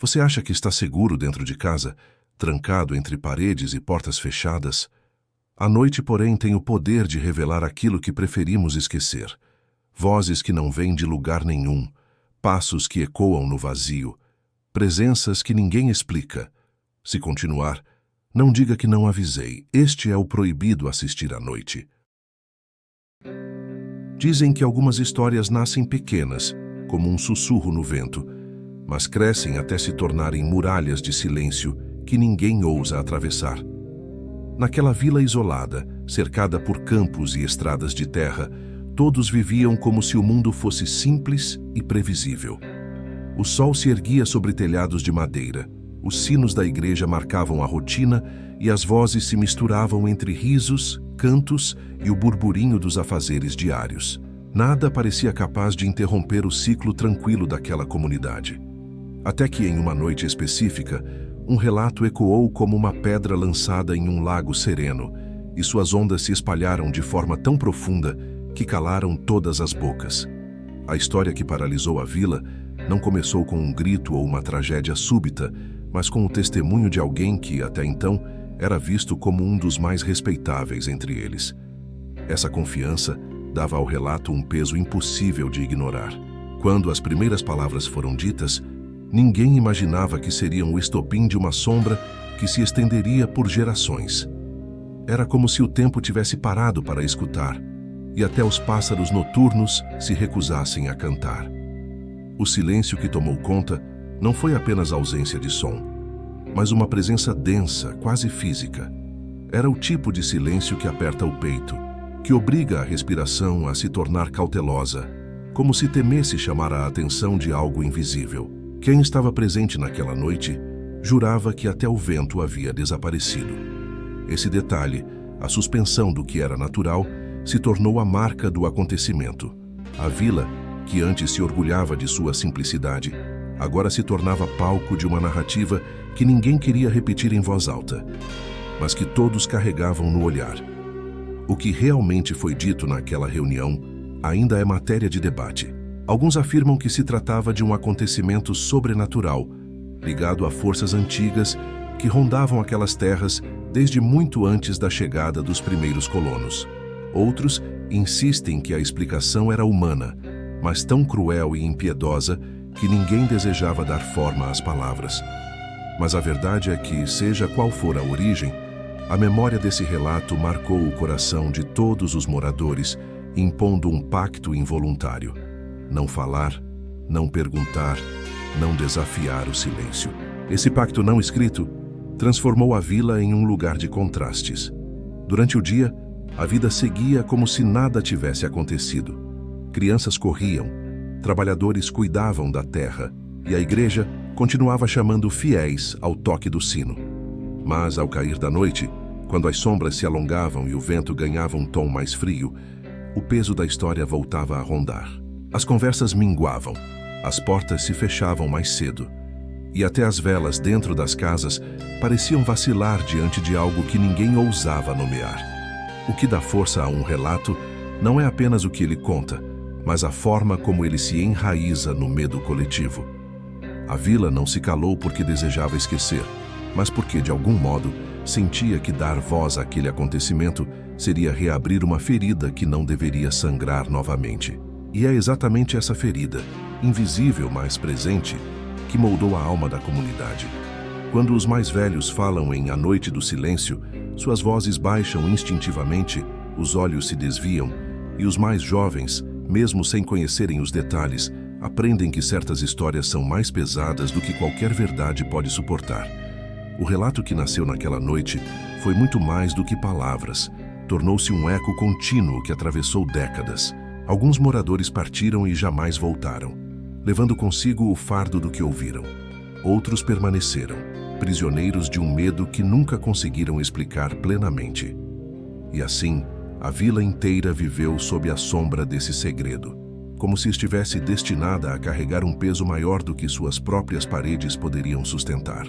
Você acha que está seguro dentro de casa, trancado entre paredes e portas fechadas? A noite, porém, tem o poder de revelar aquilo que preferimos esquecer. Vozes que não vêm de lugar nenhum, passos que ecoam no vazio, presenças que ninguém explica. Se continuar, não diga que não avisei. Este é o proibido assistir à noite. Dizem que algumas histórias nascem pequenas, como um sussurro no vento, mas crescem até se tornarem muralhas de silêncio que ninguém ousa atravessar. Naquela vila isolada, cercada por campos e estradas de terra, todos viviam como se o mundo fosse simples e previsível. O sol se erguia sobre telhados de madeira, os sinos da igreja marcavam a rotina e as vozes se misturavam entre risos, cantos e o burburinho dos afazeres diários. Nada parecia capaz de interromper o ciclo tranquilo daquela comunidade. Até que, em uma noite específica, um relato ecoou como uma pedra lançada em um lago sereno, e suas ondas se espalharam de forma tão profunda que calaram todas as bocas. A história que paralisou a vila não começou com um grito ou uma tragédia súbita, mas com o testemunho de alguém que, até então, era visto como um dos mais respeitáveis entre eles. Essa confiança dava ao relato um peso impossível de ignorar. Quando as primeiras palavras foram ditas, ninguém imaginava que seriam o estopim de uma sombra que se estenderia por gerações. Era como se o tempo tivesse parado para escutar, e até os pássaros noturnos se recusassem a cantar. O silêncio que tomou conta não foi apenas ausência de som, mas uma presença densa, quase física. Era o tipo de silêncio que aperta o peito, que obriga a respiração a se tornar cautelosa, como se temesse chamar a atenção de algo invisível. Quem estava presente naquela noite jurava que até o vento havia desaparecido. Esse detalhe, a suspensão do que era natural, se tornou a marca do acontecimento. A vila, que antes se orgulhava de sua simplicidade, agora se tornava palco de uma narrativa que ninguém queria repetir em voz alta, mas que todos carregavam no olhar. O que realmente foi dito naquela reunião ainda é matéria de debate. Alguns afirmam que se tratava de um acontecimento sobrenatural, ligado a forças antigas que rondavam aquelas terras desde muito antes da chegada dos primeiros colonos. Outros insistem que a explicação era humana, mas tão cruel e impiedosa que ninguém desejava dar forma às palavras. Mas a verdade é que, seja qual for a origem, a memória desse relato marcou o coração de todos os moradores, impondo um pacto involuntário: não falar, não perguntar, não desafiar o silêncio. Esse pacto não escrito transformou a vila em um lugar de contrastes. Durante o dia, a vida seguia como se nada tivesse acontecido. Crianças corriam, trabalhadores cuidavam da terra e a igreja continuava chamando fiéis ao toque do sino. Mas, ao cair da noite, quando as sombras se alongavam e o vento ganhava um tom mais frio, o peso da história voltava a rondar. As conversas minguavam, as portas se fechavam mais cedo, e até as velas dentro das casas pareciam vacilar diante de algo que ninguém ousava nomear. O que dá força a um relato não é apenas o que ele conta, mas a forma como ele se enraiza no medo coletivo. A vila não se calou porque desejava esquecer, mas porque, de algum modo, sentia que dar voz àquele acontecimento seria reabrir uma ferida que não deveria sangrar novamente. E é exatamente essa ferida, invisível mas presente, que moldou a alma da comunidade. Quando os mais velhos falam em A Noite do Silêncio, suas vozes baixam instintivamente, os olhos se desviam, e os mais jovens, mesmo sem conhecerem os detalhes, aprendem que certas histórias são mais pesadas do que qualquer verdade pode suportar. O relato que nasceu naquela noite foi muito mais do que palavras. Tornou-se um eco contínuo que atravessou décadas. Alguns moradores partiram e jamais voltaram, levando consigo o fardo do que ouviram. Outros permaneceram, prisioneiros de um medo que nunca conseguiram explicar plenamente. E assim, a vila inteira viveu sob a sombra desse segredo, como se estivesse destinada a carregar um peso maior do que suas próprias paredes poderiam sustentar.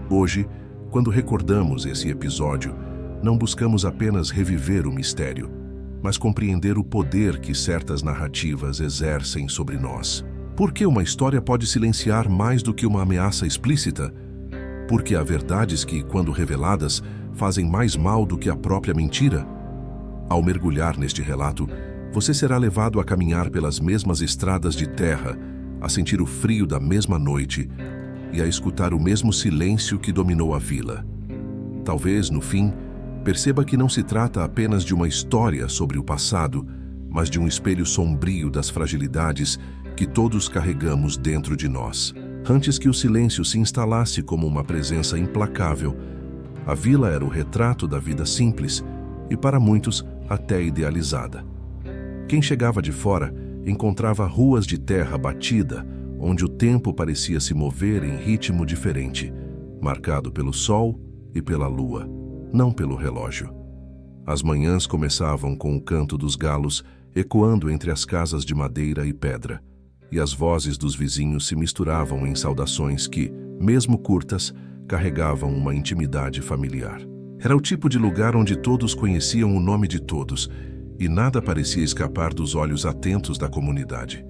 Hoje, quando recordamos esse episódio, não buscamos apenas reviver o mistério, mas compreender o poder que certas narrativas exercem sobre nós. Por que uma história pode silenciar mais do que uma ameaça explícita? Porque há verdades que, quando reveladas, fazem mais mal do que a própria mentira? Ao mergulhar neste relato, você será levado a caminhar pelas mesmas estradas de terra, a sentir o frio da mesma noite e a escutar o mesmo silêncio que dominou a vila. Talvez, no fim, perceba que não se trata apenas de uma história sobre o passado, mas de um espelho sombrio das fragilidades que todos carregamos dentro de nós. Antes que o silêncio se instalasse como uma presença implacável, a vila era o retrato da vida simples e, para muitos, até idealizada. Quem chegava de fora encontrava ruas de terra batida, onde o tempo parecia se mover em ritmo diferente, marcado pelo sol e pela lua, não pelo relógio. As manhãs começavam com o canto dos galos ecoando entre as casas de madeira e pedra, e as vozes dos vizinhos se misturavam em saudações que, mesmo curtas, carregavam uma intimidade familiar. Era o tipo de lugar onde todos conheciam o nome de todos, e nada parecia escapar dos olhos atentos da comunidade.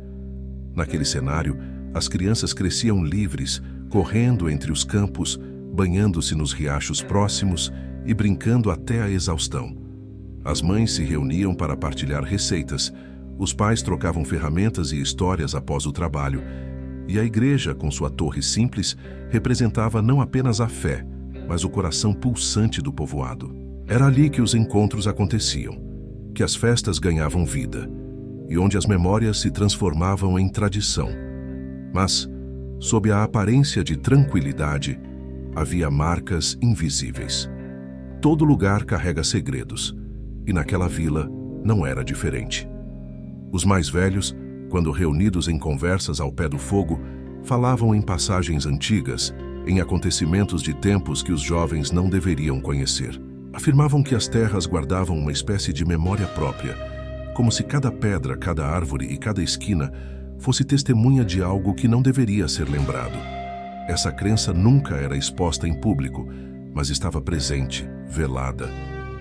Naquele cenário, as crianças cresciam livres, correndo entre os campos, banhando-se nos riachos próximos e brincando até a exaustão. As mães se reuniam para partilhar receitas, os pais trocavam ferramentas e histórias após o trabalho, e a igreja, com sua torre simples, representava não apenas a fé, mas o coração pulsante do povoado. Era ali que os encontros aconteciam, que as festas ganhavam vida, e onde as memórias se transformavam em tradição. Mas, sob a aparência de tranquilidade, havia marcas invisíveis. Todo lugar carrega segredos, e naquela vila não era diferente. Os mais velhos, quando reunidos em conversas ao pé do fogo, falavam em passagens antigas, em acontecimentos de tempos que os jovens não deveriam conhecer. Afirmavam que as terras guardavam uma espécie de memória própria, como se cada pedra, cada árvore e cada esquina fosse testemunha de algo que não deveria ser lembrado. Essa crença nunca era exposta em público, mas estava presente, velada,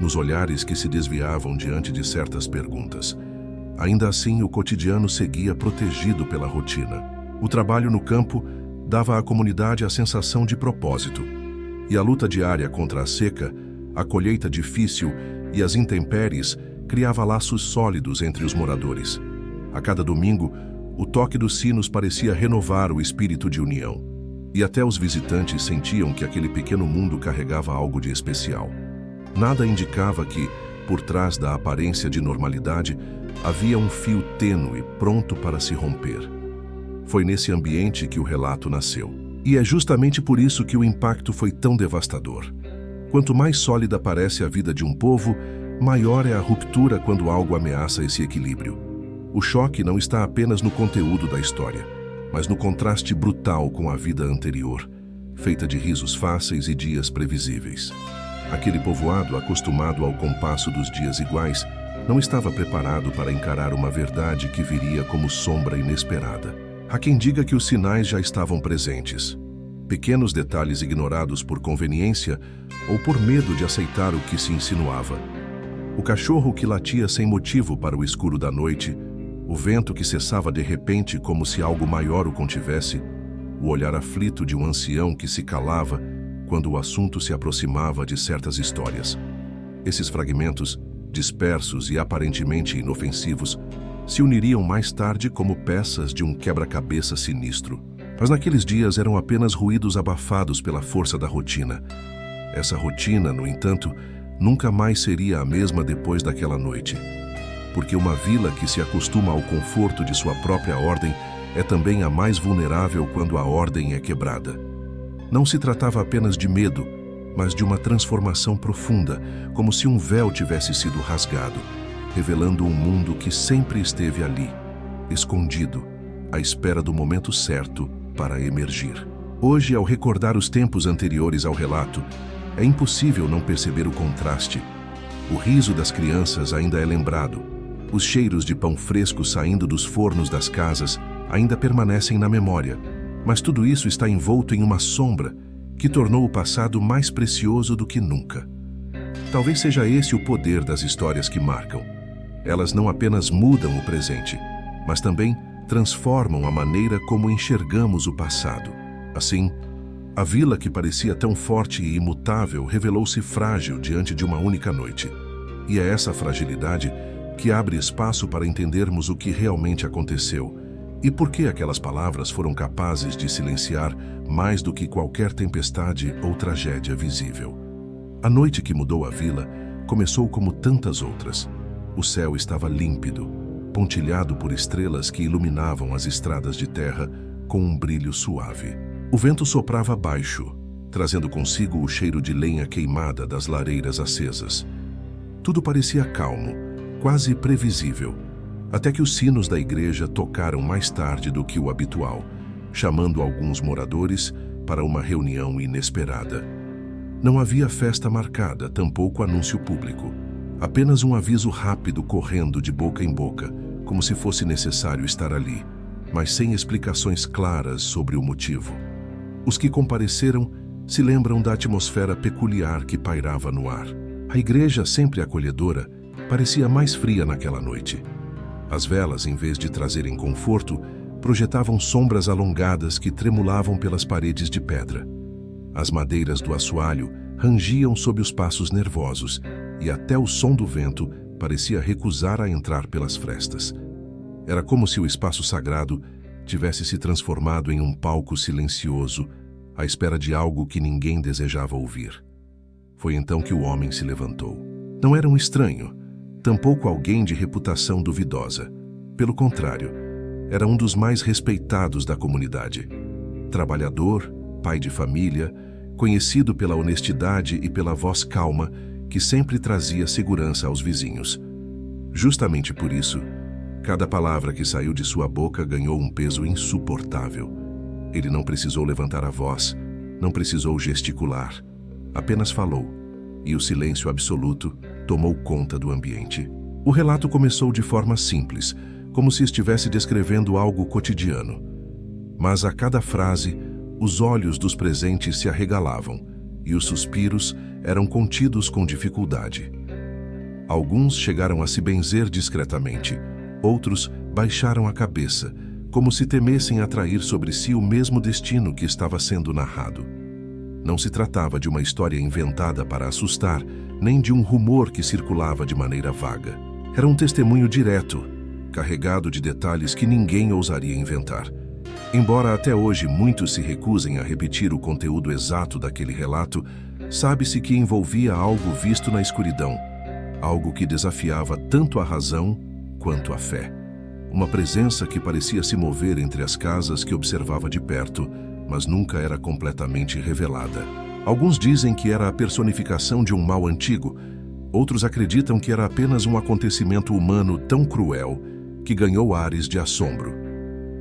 nos olhares que se desviavam diante de certas perguntas. Ainda assim, o cotidiano seguia protegido pela rotina. O trabalho no campo dava à comunidade a sensação de propósito, e a luta diária contra a seca, a colheita difícil e as intempéries criava laços sólidos entre os moradores. A cada domingo, o toque dos sinos parecia renovar o espírito de união, e até os visitantes sentiam que aquele pequeno mundo carregava algo de especial. Nada indicava que, por trás da aparência de normalidade, havia um fio tênue pronto para se romper. Foi nesse ambiente que o relato nasceu. E é justamente por isso que o impacto foi tão devastador. Quanto mais sólida parece a vida de um povo, maior é a ruptura quando algo ameaça esse equilíbrio. O choque não está apenas no conteúdo da história, mas no contraste brutal com a vida anterior, feita de risos fáceis e dias previsíveis. Aquele povoado, acostumado ao compasso dos dias iguais, não estava preparado para encarar uma verdade que viria como sombra inesperada. Há quem diga que os sinais já estavam presentes. Pequenos detalhes ignorados por conveniência ou por medo de aceitar o que se insinuava. O cachorro que latia sem motivo para o escuro da noite, o vento que cessava de repente como se algo maior o contivesse, o olhar aflito de um ancião que se calava quando o assunto se aproximava de certas histórias. Esses fragmentos, dispersos e aparentemente inofensivos, se uniriam mais tarde como peças de um quebra-cabeça sinistro. Mas naqueles dias eram apenas ruídos abafados pela força da rotina. Essa rotina, no entanto, nunca mais seria a mesma depois daquela noite. Porque uma vila que se acostuma ao conforto de sua própria ordem é também a mais vulnerável quando a ordem é quebrada. Não se tratava apenas de medo, mas de uma transformação profunda, como se um véu tivesse sido rasgado, revelando um mundo que sempre esteve ali, escondido, à espera do momento certo para emergir. Hoje, ao recordar os tempos anteriores ao relato, é impossível não perceber o contraste. O riso das crianças ainda é lembrado. Os cheiros de pão fresco saindo dos fornos das casas ainda permanecem na memória, mas tudo isso está envolto em uma sombra que tornou o passado mais precioso do que nunca. Talvez seja esse o poder das histórias que marcam. Elas não apenas mudam o presente, mas também transformam a maneira como enxergamos o passado. Assim, a vila que parecia tão forte e imutável revelou-se frágil diante de uma única noite. E é essa fragilidade que abre espaço para entendermos o que realmente aconteceu e por que aquelas palavras foram capazes de silenciar mais do que qualquer tempestade ou tragédia visível. A noite que mudou a vila começou como tantas outras. O céu estava límpido, pontilhado por estrelas que iluminavam as estradas de terra com um brilho suave. O vento soprava baixo, trazendo consigo o cheiro de lenha queimada das lareiras acesas. Tudo parecia calmo, quase previsível, até que os sinos da igreja tocaram mais tarde do que o habitual, chamando alguns moradores para uma reunião inesperada. Não havia festa marcada, tampouco anúncio público. Apenas um aviso rápido correndo de boca em boca, como se fosse necessário estar ali, mas sem explicações claras sobre o motivo. Os que compareceram se lembram da atmosfera peculiar que pairava no ar. A igreja, sempre acolhedora, parecia mais fria naquela noite. As velas, em vez de trazerem conforto, projetavam sombras alongadas que tremulavam pelas paredes de pedra. As madeiras do assoalho rangiam sob os passos nervosos, e até o som do vento parecia recusar a entrar pelas frestas. Era como se o espaço sagrado tivesse se transformado em um palco silencioso, à espera de algo que ninguém desejava ouvir. Foi então que o homem se levantou. Não era um estranho, tampouco alguém de reputação duvidosa. Pelo contrário, era um dos mais respeitados da comunidade. Trabalhador, pai de família, conhecido pela honestidade e pela voz calma que sempre trazia segurança aos vizinhos. Justamente por isso, cada palavra que saiu de sua boca ganhou um peso insuportável. Ele não precisou levantar a voz, não precisou gesticular, apenas falou, e o silêncio absoluto tomou conta do ambiente. O relato começou de forma simples, como se estivesse descrevendo algo cotidiano. Mas a cada frase, os olhos dos presentes se arregalavam e os suspiros eram contidos com dificuldade. Alguns chegaram a se benzer discretamente, outros baixaram a cabeça, como se temessem atrair sobre si o mesmo destino que estava sendo narrado. Não se tratava de uma história inventada para assustar, nem de um rumor que circulava de maneira vaga. Era um testemunho direto, carregado de detalhes que ninguém ousaria inventar. Embora até hoje muitos se recusem a repetir o conteúdo exato daquele relato, sabe-se que envolvia algo visto na escuridão, algo que desafiava tanto a razão quanto a fé. Uma presença que parecia se mover entre as casas que observava de perto, mas nunca era completamente revelada. Alguns dizem que era a personificação de um mal antigo, outros acreditam que era apenas um acontecimento humano tão cruel que ganhou ares de assombro.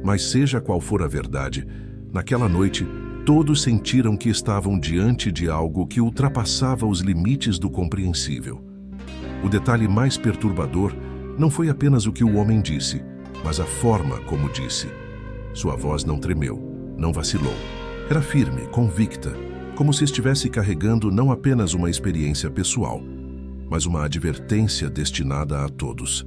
Mas seja qual for a verdade, naquela noite todos sentiram que estavam diante de algo que ultrapassava os limites do compreensível. O detalhe mais perturbador não foi apenas o que o homem disse, mas a forma como disse. Sua voz não tremeu, não vacilou. Era firme, convicta, como se estivesse carregando não apenas uma experiência pessoal, mas uma advertência destinada a todos.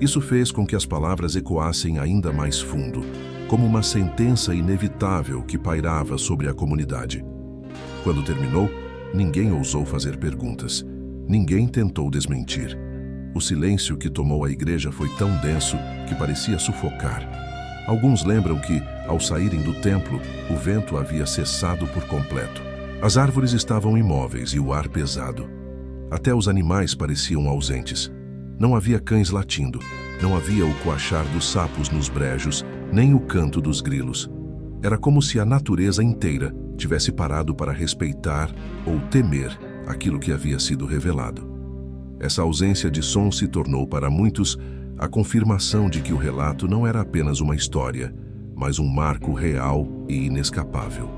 Isso fez com que as palavras ecoassem ainda mais fundo, como uma sentença inevitável que pairava sobre a comunidade. Quando terminou, ninguém ousou fazer perguntas. Ninguém tentou desmentir. O silêncio que tomou a igreja foi tão denso que parecia sufocar. Alguns lembram que, ao saírem do templo, o vento havia cessado por completo. As árvores estavam imóveis e o ar pesado. Até os animais pareciam ausentes. Não havia cães latindo, não havia o coachar dos sapos nos brejos, nem o canto dos grilos. Era como se a natureza inteira tivesse parado para respeitar ou temer aquilo que havia sido revelado. Essa ausência de som se tornou para muitos a confirmação de que o relato não era apenas uma história, mas um marco real e inescapável.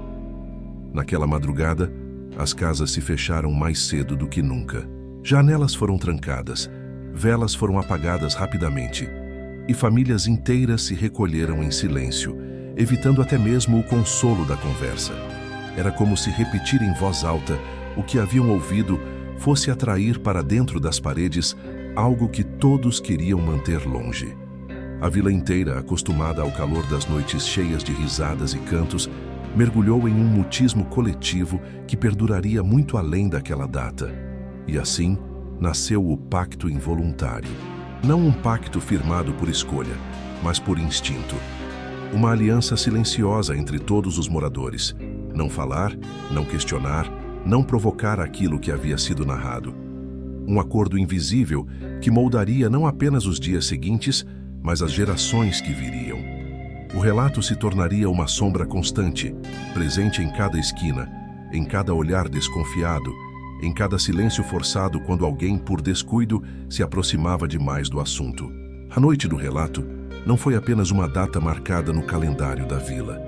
Naquela madrugada, as casas se fecharam mais cedo do que nunca. Janelas foram trancadas, velas foram apagadas rapidamente, e famílias inteiras se recolheram em silêncio, evitando até mesmo o consolo da conversa. Era como se repetir em voz alta o que haviam ouvido fosse atrair para dentro das paredes algo que todos queriam manter longe. A vila inteira, acostumada ao calor das noites cheias de risadas e cantos, mergulhou em um mutismo coletivo que perduraria muito além daquela data. E assim, nasceu o Pacto Involuntário. Não um pacto firmado por escolha, mas por instinto. Uma aliança silenciosa entre todos os moradores. Não falar, não questionar, não provocar aquilo que havia sido narrado. Um acordo invisível que moldaria não apenas os dias seguintes, mas as gerações que viriam. O relato se tornaria uma sombra constante, presente em cada esquina, em cada olhar desconfiado, em cada silêncio forçado quando alguém, por descuido, se aproximava demais do assunto. A noite do relato não foi apenas uma data marcada no calendário da vila.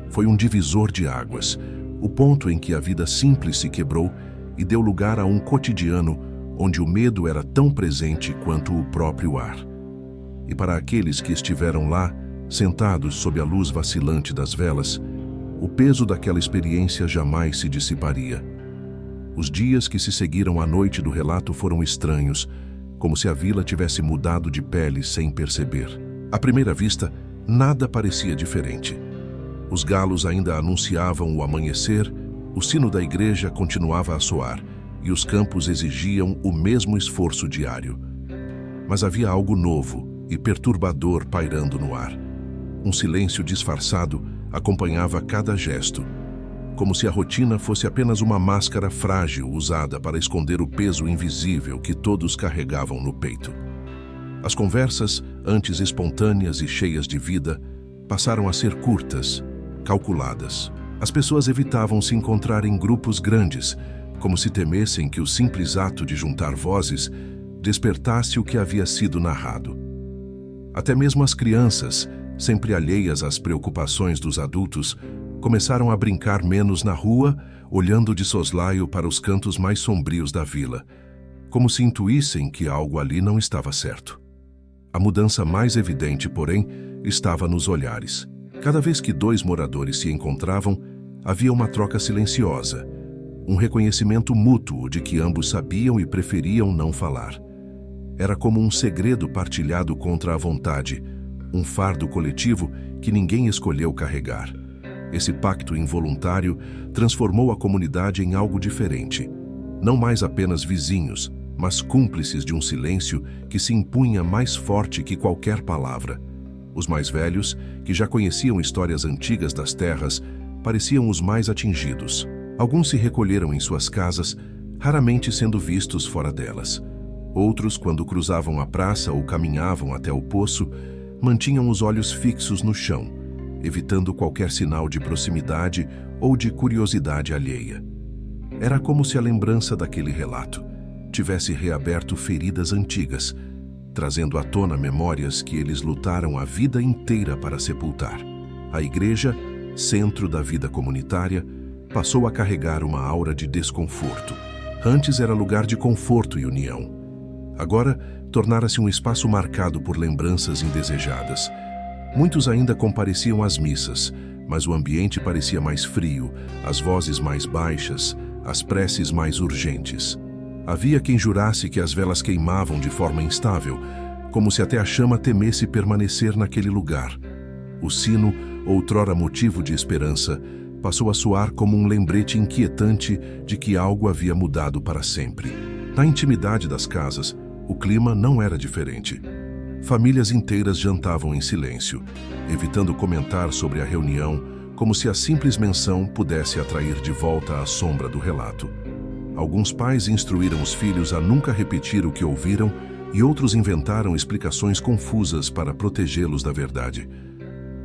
Foi um divisor de águas, o ponto em que a vida simples se quebrou e deu lugar a um cotidiano onde o medo era tão presente quanto o próprio ar. E para aqueles que estiveram lá, sentados sob a luz vacilante das velas, o peso daquela experiência jamais se dissiparia. Os dias que se seguiram à noite do relato foram estranhos, como se a vila tivesse mudado de pele sem perceber. À primeira vista, nada parecia diferente. Os galos ainda anunciavam o amanhecer, o sino da igreja continuava a soar e os campos exigiam o mesmo esforço diário. Mas havia algo novo e perturbador pairando no ar. Um silêncio disfarçado acompanhava cada gesto, como se a rotina fosse apenas uma máscara frágil usada para esconder o peso invisível que todos carregavam no peito. As conversas, antes espontâneas e cheias de vida, passaram a ser curtas, calculadas. As pessoas evitavam se encontrar em grupos grandes, como se temessem que o simples ato de juntar vozes despertasse o que havia sido narrado. Até mesmo as crianças, sempre alheias às preocupações dos adultos, começaram a brincar menos na rua, olhando de soslaio para os cantos mais sombrios da vila, como se intuíssem que algo ali não estava certo. A mudança mais evidente, porém, estava nos olhares. Cada vez que dois moradores se encontravam, havia uma troca silenciosa, um reconhecimento mútuo de que ambos sabiam e preferiam não falar. Era como um segredo partilhado contra a vontade, um fardo coletivo que ninguém escolheu carregar. Esse pacto involuntário transformou a comunidade em algo diferente. Não mais apenas vizinhos, mas cúmplices de um silêncio que se impunha mais forte que qualquer palavra. Os mais velhos, que já conheciam histórias antigas das terras, pareciam os mais atingidos. Alguns se recolheram em suas casas, raramente sendo vistos fora delas. Outros, quando cruzavam a praça ou caminhavam até o poço, mantinham os olhos fixos no chão, evitando qualquer sinal de proximidade ou de curiosidade alheia. Era como se a lembrança daquele relato tivesse reaberto feridas antigas, trazendo à tona memórias que eles lutaram a vida inteira para sepultar. A igreja, centro da vida comunitária, passou a carregar uma aura de desconforto. Antes era lugar de conforto e união. Agora, tornara-se um espaço marcado por lembranças indesejadas. Muitos ainda compareciam às missas, mas o ambiente parecia mais frio, as vozes mais baixas, as preces mais urgentes. Havia quem jurasse que as velas queimavam de forma instável, como se até a chama temesse permanecer naquele lugar. O sino, outrora motivo de esperança, passou a soar como um lembrete inquietante de que algo havia mudado para sempre. Na intimidade das casas, o clima não era diferente. Famílias inteiras jantavam em silêncio, evitando comentar sobre a reunião, como se a simples menção pudesse atrair de volta a sombra do relato. Alguns pais instruíram os filhos a nunca repetir o que ouviram e outros inventaram explicações confusas para protegê-los da verdade.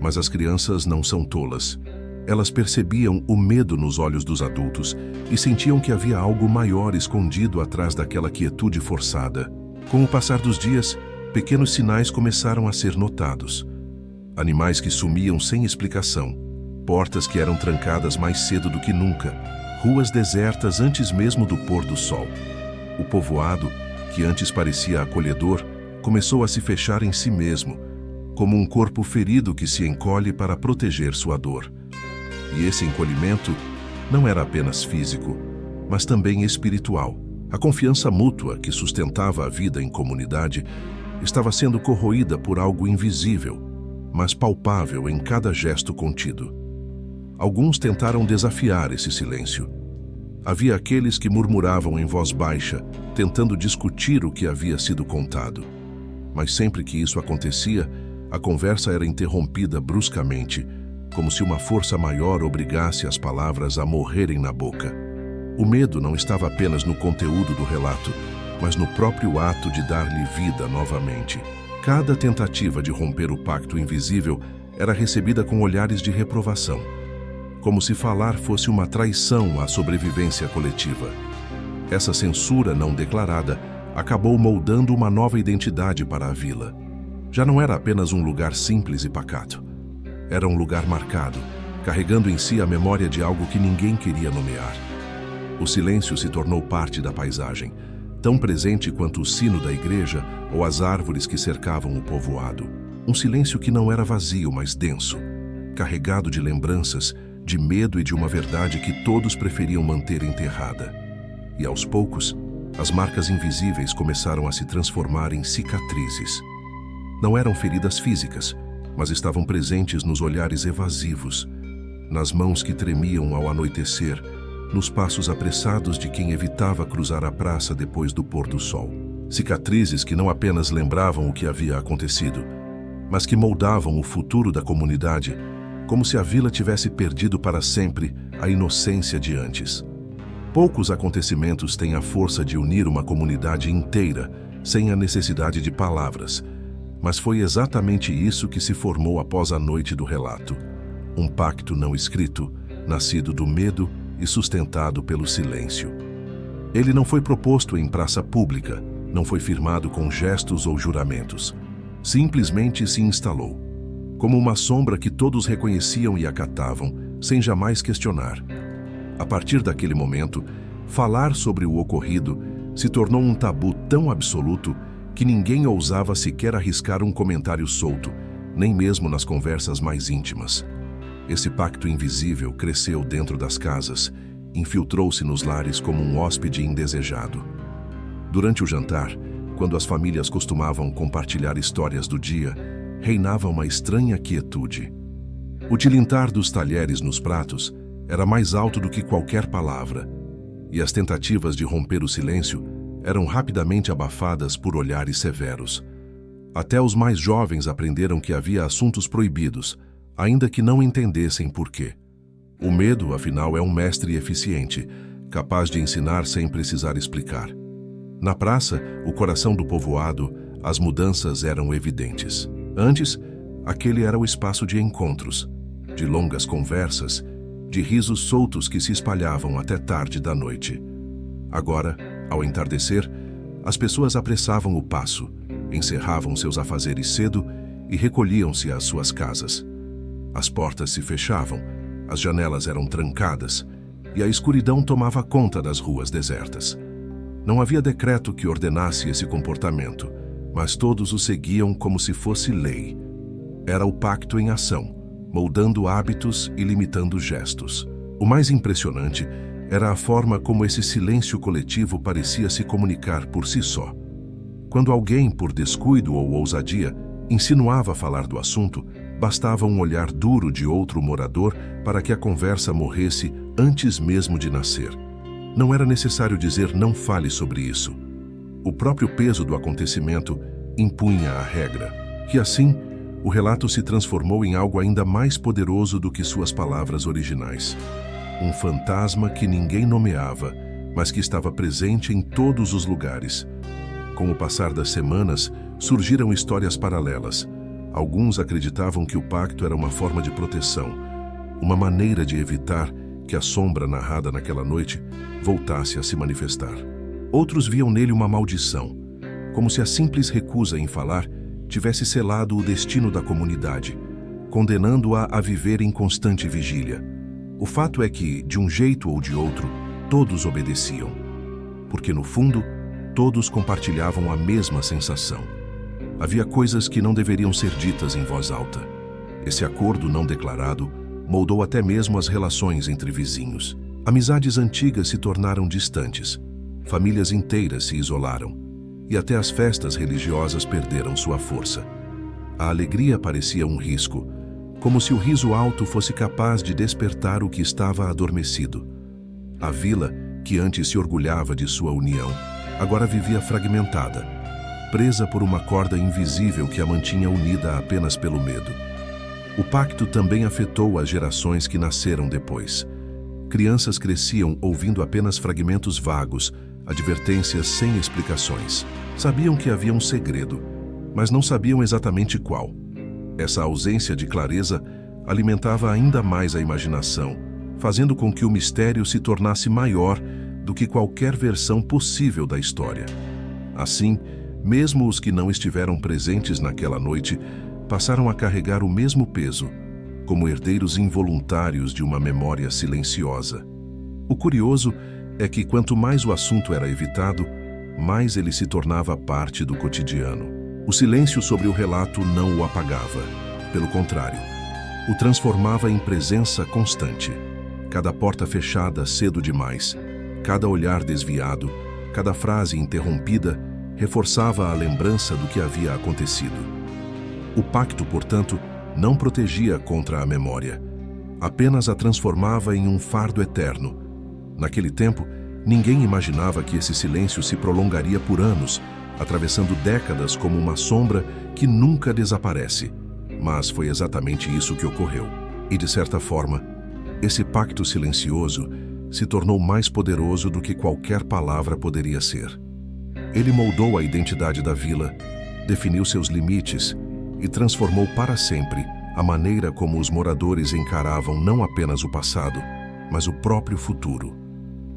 Mas as crianças não são tolas. Elas percebiam o medo nos olhos dos adultos e sentiam que havia algo maior escondido atrás daquela quietude forçada. Com o passar dos dias, pequenos sinais começaram a ser notados. Animais que sumiam sem explicação, portas que eram trancadas mais cedo do que nunca, ruas desertas antes mesmo do pôr do sol. O povoado, que antes parecia acolhedor, começou a se fechar em si mesmo, como um corpo ferido que se encolhe para proteger sua dor. E esse encolhimento não era apenas físico, mas também espiritual. A confiança mútua que sustentava a vida em comunidade estava sendo corroída por algo invisível, mas palpável em cada gesto contido. Alguns tentaram desafiar esse silêncio. Havia aqueles que murmuravam em voz baixa, tentando discutir o que havia sido contado. Mas sempre que isso acontecia, a conversa era interrompida bruscamente, como se uma força maior obrigasse as palavras a morrerem na boca. O medo não estava apenas no conteúdo do relato, mas no próprio ato de dar-lhe vida novamente. Cada tentativa de romper o pacto invisível era recebida com olhares de reprovação, como se falar fosse uma traição à sobrevivência coletiva. Essa censura não declarada acabou moldando uma nova identidade para a vila. Já não era apenas um lugar simples e pacato. Era um lugar marcado, carregando em si a memória de algo que ninguém queria nomear. O silêncio se tornou parte da paisagem, tão presente quanto o sino da igreja ou as árvores que cercavam o povoado. Um silêncio que não era vazio, mas denso, carregado de lembranças, de medo e de uma verdade que todos preferiam manter enterrada. E aos poucos, as marcas invisíveis começaram a se transformar em cicatrizes. Não eram feridas físicas, mas estavam presentes nos olhares evasivos, nas mãos que tremiam ao anoitecer, nos passos apressados de quem evitava cruzar a praça depois do pôr do sol. Cicatrizes que não apenas lembravam o que havia acontecido, mas que moldavam o futuro da comunidade, como se a vila tivesse perdido para sempre a inocência de antes. Poucos acontecimentos têm a força de unir uma comunidade inteira, sem a necessidade de palavras, mas foi exatamente isso que se formou após a noite do relato. Um pacto não escrito, nascido do medo e sustentado pelo silêncio. Ele não foi proposto em praça pública, não foi firmado com gestos ou juramentos. Simplesmente se instalou, como uma sombra que todos reconheciam e acatavam, sem jamais questionar. A partir daquele momento, falar sobre o ocorrido se tornou um tabu tão absoluto que ninguém ousava sequer arriscar um comentário solto, nem mesmo nas conversas mais íntimas. Esse pacto invisível cresceu dentro das casas, infiltrou-se nos lares como um hóspede indesejado. Durante o jantar, quando as famílias costumavam compartilhar histórias do dia, reinava uma estranha quietude. O tilintar dos talheres nos pratos era mais alto do que qualquer palavra, e as tentativas de romper o silêncio eram rapidamente abafadas por olhares severos. Até os mais jovens aprenderam que havia assuntos proibidos, ainda que não entendessem por quê. O medo, afinal, é um mestre eficiente, capaz de ensinar sem precisar explicar. Na praça, o coração do povoado, as mudanças eram evidentes. Antes, aquele era o espaço de encontros, de longas conversas, de risos soltos que se espalhavam até tarde da noite. Agora, ao entardecer, as pessoas apressavam o passo, encerravam seus afazeres cedo e recolhiam-se às suas casas. As portas se fechavam, as janelas eram trancadas e a escuridão tomava conta das ruas desertas. Não havia decreto que ordenasse esse comportamento, mas todos o seguiam como se fosse lei. Era o pacto em ação, moldando hábitos e limitando gestos. O mais impressionante era a forma como esse silêncio coletivo parecia se comunicar por si só. Quando alguém, por descuido ou ousadia, insinuava falar do assunto, bastava um olhar duro de outro morador para que a conversa morresse antes mesmo de nascer. Não era necessário dizer "não fale sobre isso". O próprio peso do acontecimento impunha a regra, e assim, o relato se transformou em algo ainda mais poderoso do que suas palavras originais. Um fantasma que ninguém nomeava, mas que estava presente em todos os lugares. Com o passar das semanas, surgiram histórias paralelas. Alguns acreditavam que o pacto era uma forma de proteção, uma maneira de evitar que a sombra narrada naquela noite voltasse a se manifestar. Outros viam nele uma maldição, como se a simples recusa em falar tivesse selado o destino da comunidade, condenando-a a viver em constante vigília. O fato é que, de um jeito ou de outro, todos obedeciam, porque no fundo, todos compartilhavam a mesma sensação. Havia coisas que não deveriam ser ditas em voz alta. Esse acordo não declarado moldou até mesmo as relações entre vizinhos. Amizades antigas se tornaram distantes. Famílias inteiras se isolaram. e até as festas religiosas perderam sua força. A alegria parecia um risco, como se o riso alto fosse capaz de despertar o que estava adormecido. A vila, que antes se orgulhava de sua união, agora vivia fragmentada, presa por uma corda invisível que a mantinha unida apenas pelo medo. O pacto também afetou as gerações que nasceram depois. Crianças cresciam ouvindo apenas fragmentos vagos, advertências sem explicações. Sabiam que havia um segredo, mas não sabiam exatamente qual. Essa ausência de clareza alimentava ainda mais a imaginação, fazendo com que o mistério se tornasse maior do que qualquer versão possível da história. Assim, mesmo os que não estiveram presentes naquela noite passaram a carregar o mesmo peso, como herdeiros involuntários de uma memória silenciosa. O curioso é que quanto mais o assunto era evitado, mais ele se tornava parte do cotidiano. O silêncio sobre o relato não o apagava. Pelo contrário, o transformava em presença constante. Cada porta fechada cedo demais, cada olhar desviado, cada frase interrompida reforçava a lembrança do que havia acontecido. O pacto, portanto, não protegia contra a memória, apenas a transformava em um fardo eterno. Naquele tempo, ninguém imaginava que esse silêncio se prolongaria por anos, atravessando décadas como uma sombra que nunca desaparece. Mas foi exatamente isso que ocorreu. E, de certa forma, esse pacto silencioso se tornou mais poderoso do que qualquer palavra poderia ser. Ele moldou a identidade da vila, definiu seus limites e transformou para sempre a maneira como os moradores encaravam não apenas o passado, mas o próprio futuro.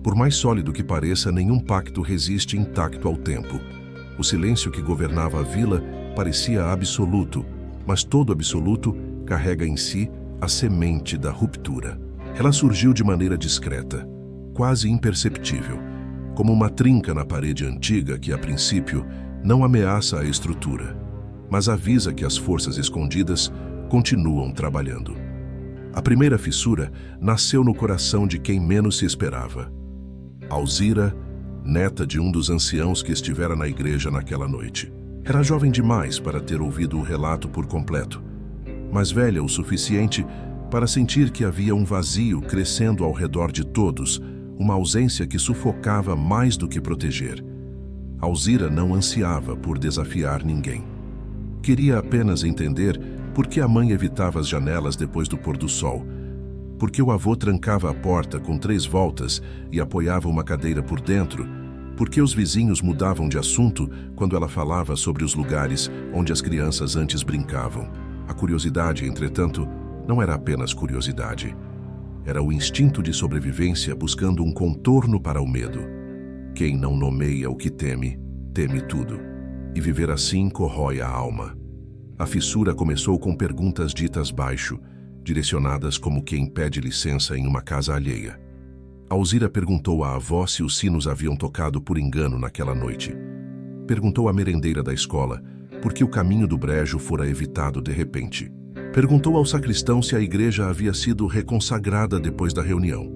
Por mais sólido que pareça, nenhum pacto resiste intacto ao tempo. O silêncio que governava a vila parecia absoluto, mas todo absoluto carrega em si a semente da ruptura. Ela surgiu de maneira discreta, quase imperceptível, como uma trinca na parede antiga que, a princípio, não ameaça a estrutura, mas avisa que as forças escondidas continuam trabalhando. A primeira fissura nasceu no coração de quem menos se esperava. Alzira, neta de um dos anciãos que estivera na igreja naquela noite. Era jovem demais para ter ouvido o relato por completo, mas velha o suficiente para sentir que havia um vazio crescendo ao redor de todos, uma ausência que sufocava mais do que proteger. Alzira não ansiava por desafiar ninguém. Queria apenas entender por que a mãe evitava as janelas depois do pôr do sol, por que o avô trancava a porta com 3 voltas e apoiava uma cadeira por dentro, por que os vizinhos mudavam de assunto quando ela falava sobre os lugares onde as crianças antes brincavam. A curiosidade, entretanto, não era apenas curiosidade. Era o instinto de sobrevivência buscando um contorno para o medo. Quem não nomeia o que teme, teme tudo. E viver assim corrói a alma. A fissura começou com perguntas ditas baixo, direcionadas como quem pede licença em uma casa alheia. Alzira perguntou à avó se os sinos haviam tocado por engano naquela noite. Perguntou à merendeira da escola por que o caminho do brejo fora evitado de repente. Perguntou ao sacristão se a igreja havia sido reconsagrada depois da reunião.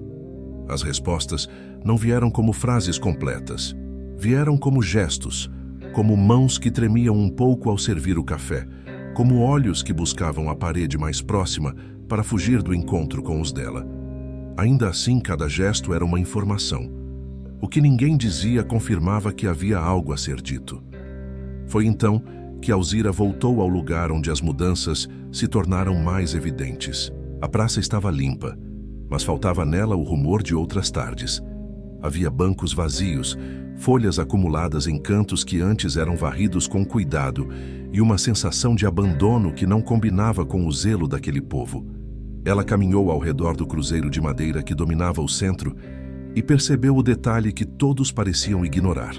As respostas não vieram como frases completas. Vieram como gestos, como mãos que tremiam um pouco ao servir o café, como olhos que buscavam a parede mais próxima para fugir do encontro com os dela. Ainda assim, cada gesto era uma informação. O que ninguém dizia confirmava que havia algo a ser dito. Foi então que Alzira voltou ao lugar onde as mudanças se tornaram mais evidentes. A praça estava limpa, mas faltava nela o rumor de outras tardes. Havia bancos vazios, folhas acumuladas em cantos que antes eram varridos com cuidado e uma sensação de abandono que não combinava com o zelo daquele povo. Ela caminhou ao redor do cruzeiro de madeira que dominava o centro e percebeu o detalhe que todos pareciam ignorar.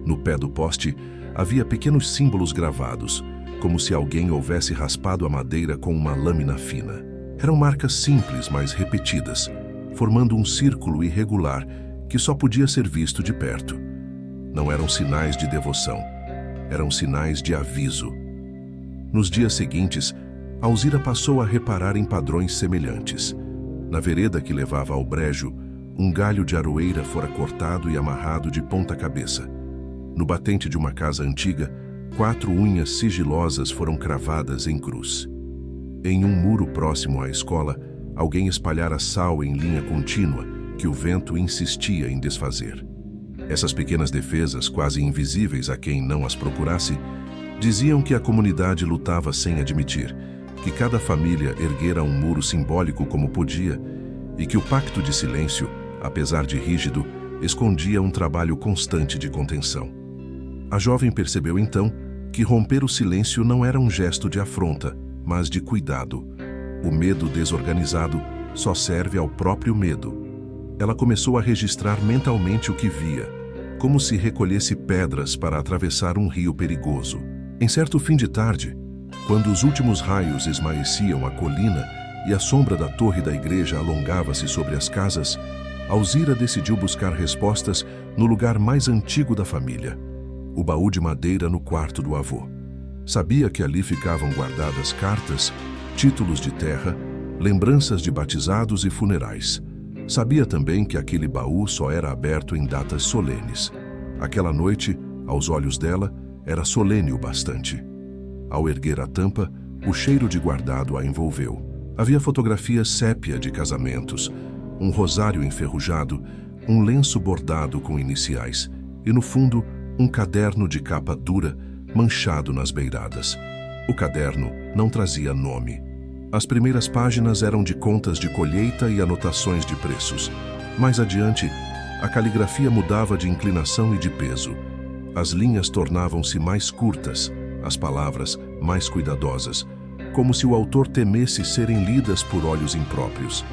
No pé do poste havia pequenos símbolos gravados, como se alguém houvesse raspado a madeira com uma lâmina fina. Eram marcas simples, mas repetidas, formando um círculo irregular que só podia ser visto de perto. Não eram sinais de devoção, eram sinais de aviso. Nos dias seguintes, Alzira passou a reparar em padrões semelhantes. Na vereda que levava ao brejo, um galho de aroeira fora cortado e amarrado de ponta cabeça. no batente de uma casa antiga, 4 unhas sigilosas foram cravadas em cruz. Em um muro próximo à escola, alguém espalhara sal em linha contínua que o vento insistia em desfazer. Essas pequenas defesas, quase invisíveis a quem não as procurasse, diziam que a comunidade lutava sem admitir, que cada família erguera um muro simbólico como podia e que o pacto de silêncio, apesar de rígido, escondia um trabalho constante de contenção. A jovem percebeu então que romper o silêncio não era um gesto de afronta, mas de cuidado. O medo desorganizado só serve ao próprio medo. Ela começou a registrar mentalmente o que via, como se recolhesse pedras para atravessar um rio perigoso. Em certo fim de tarde, quando os últimos raios esmaeciam a colina e a sombra da torre da igreja alongava-se sobre as casas, Alzira decidiu buscar respostas no lugar mais antigo da família, o baú de madeira no quarto do avô. Sabia que ali ficavam guardadas cartas, títulos de terra, lembranças de batizados e funerais. Sabia também que aquele baú só era aberto em datas solenes. Aquela noite, aos olhos dela, era solene o bastante. Ao erguer a tampa, o cheiro de guardado a envolveu. Havia fotografias sépia de casamentos, um rosário enferrujado, um lenço bordado com iniciais e, no fundo, um caderno de capa dura, manchado nas beiradas. O caderno não trazia nome. As primeiras páginas eram de contas de colheita e anotações de preços. Mais adiante, a caligrafia mudava de inclinação e de peso. As linhas tornavam-se mais curtas, as palavras mais cuidadosas, como se o autor temesse serem lidas por olhos impróprios.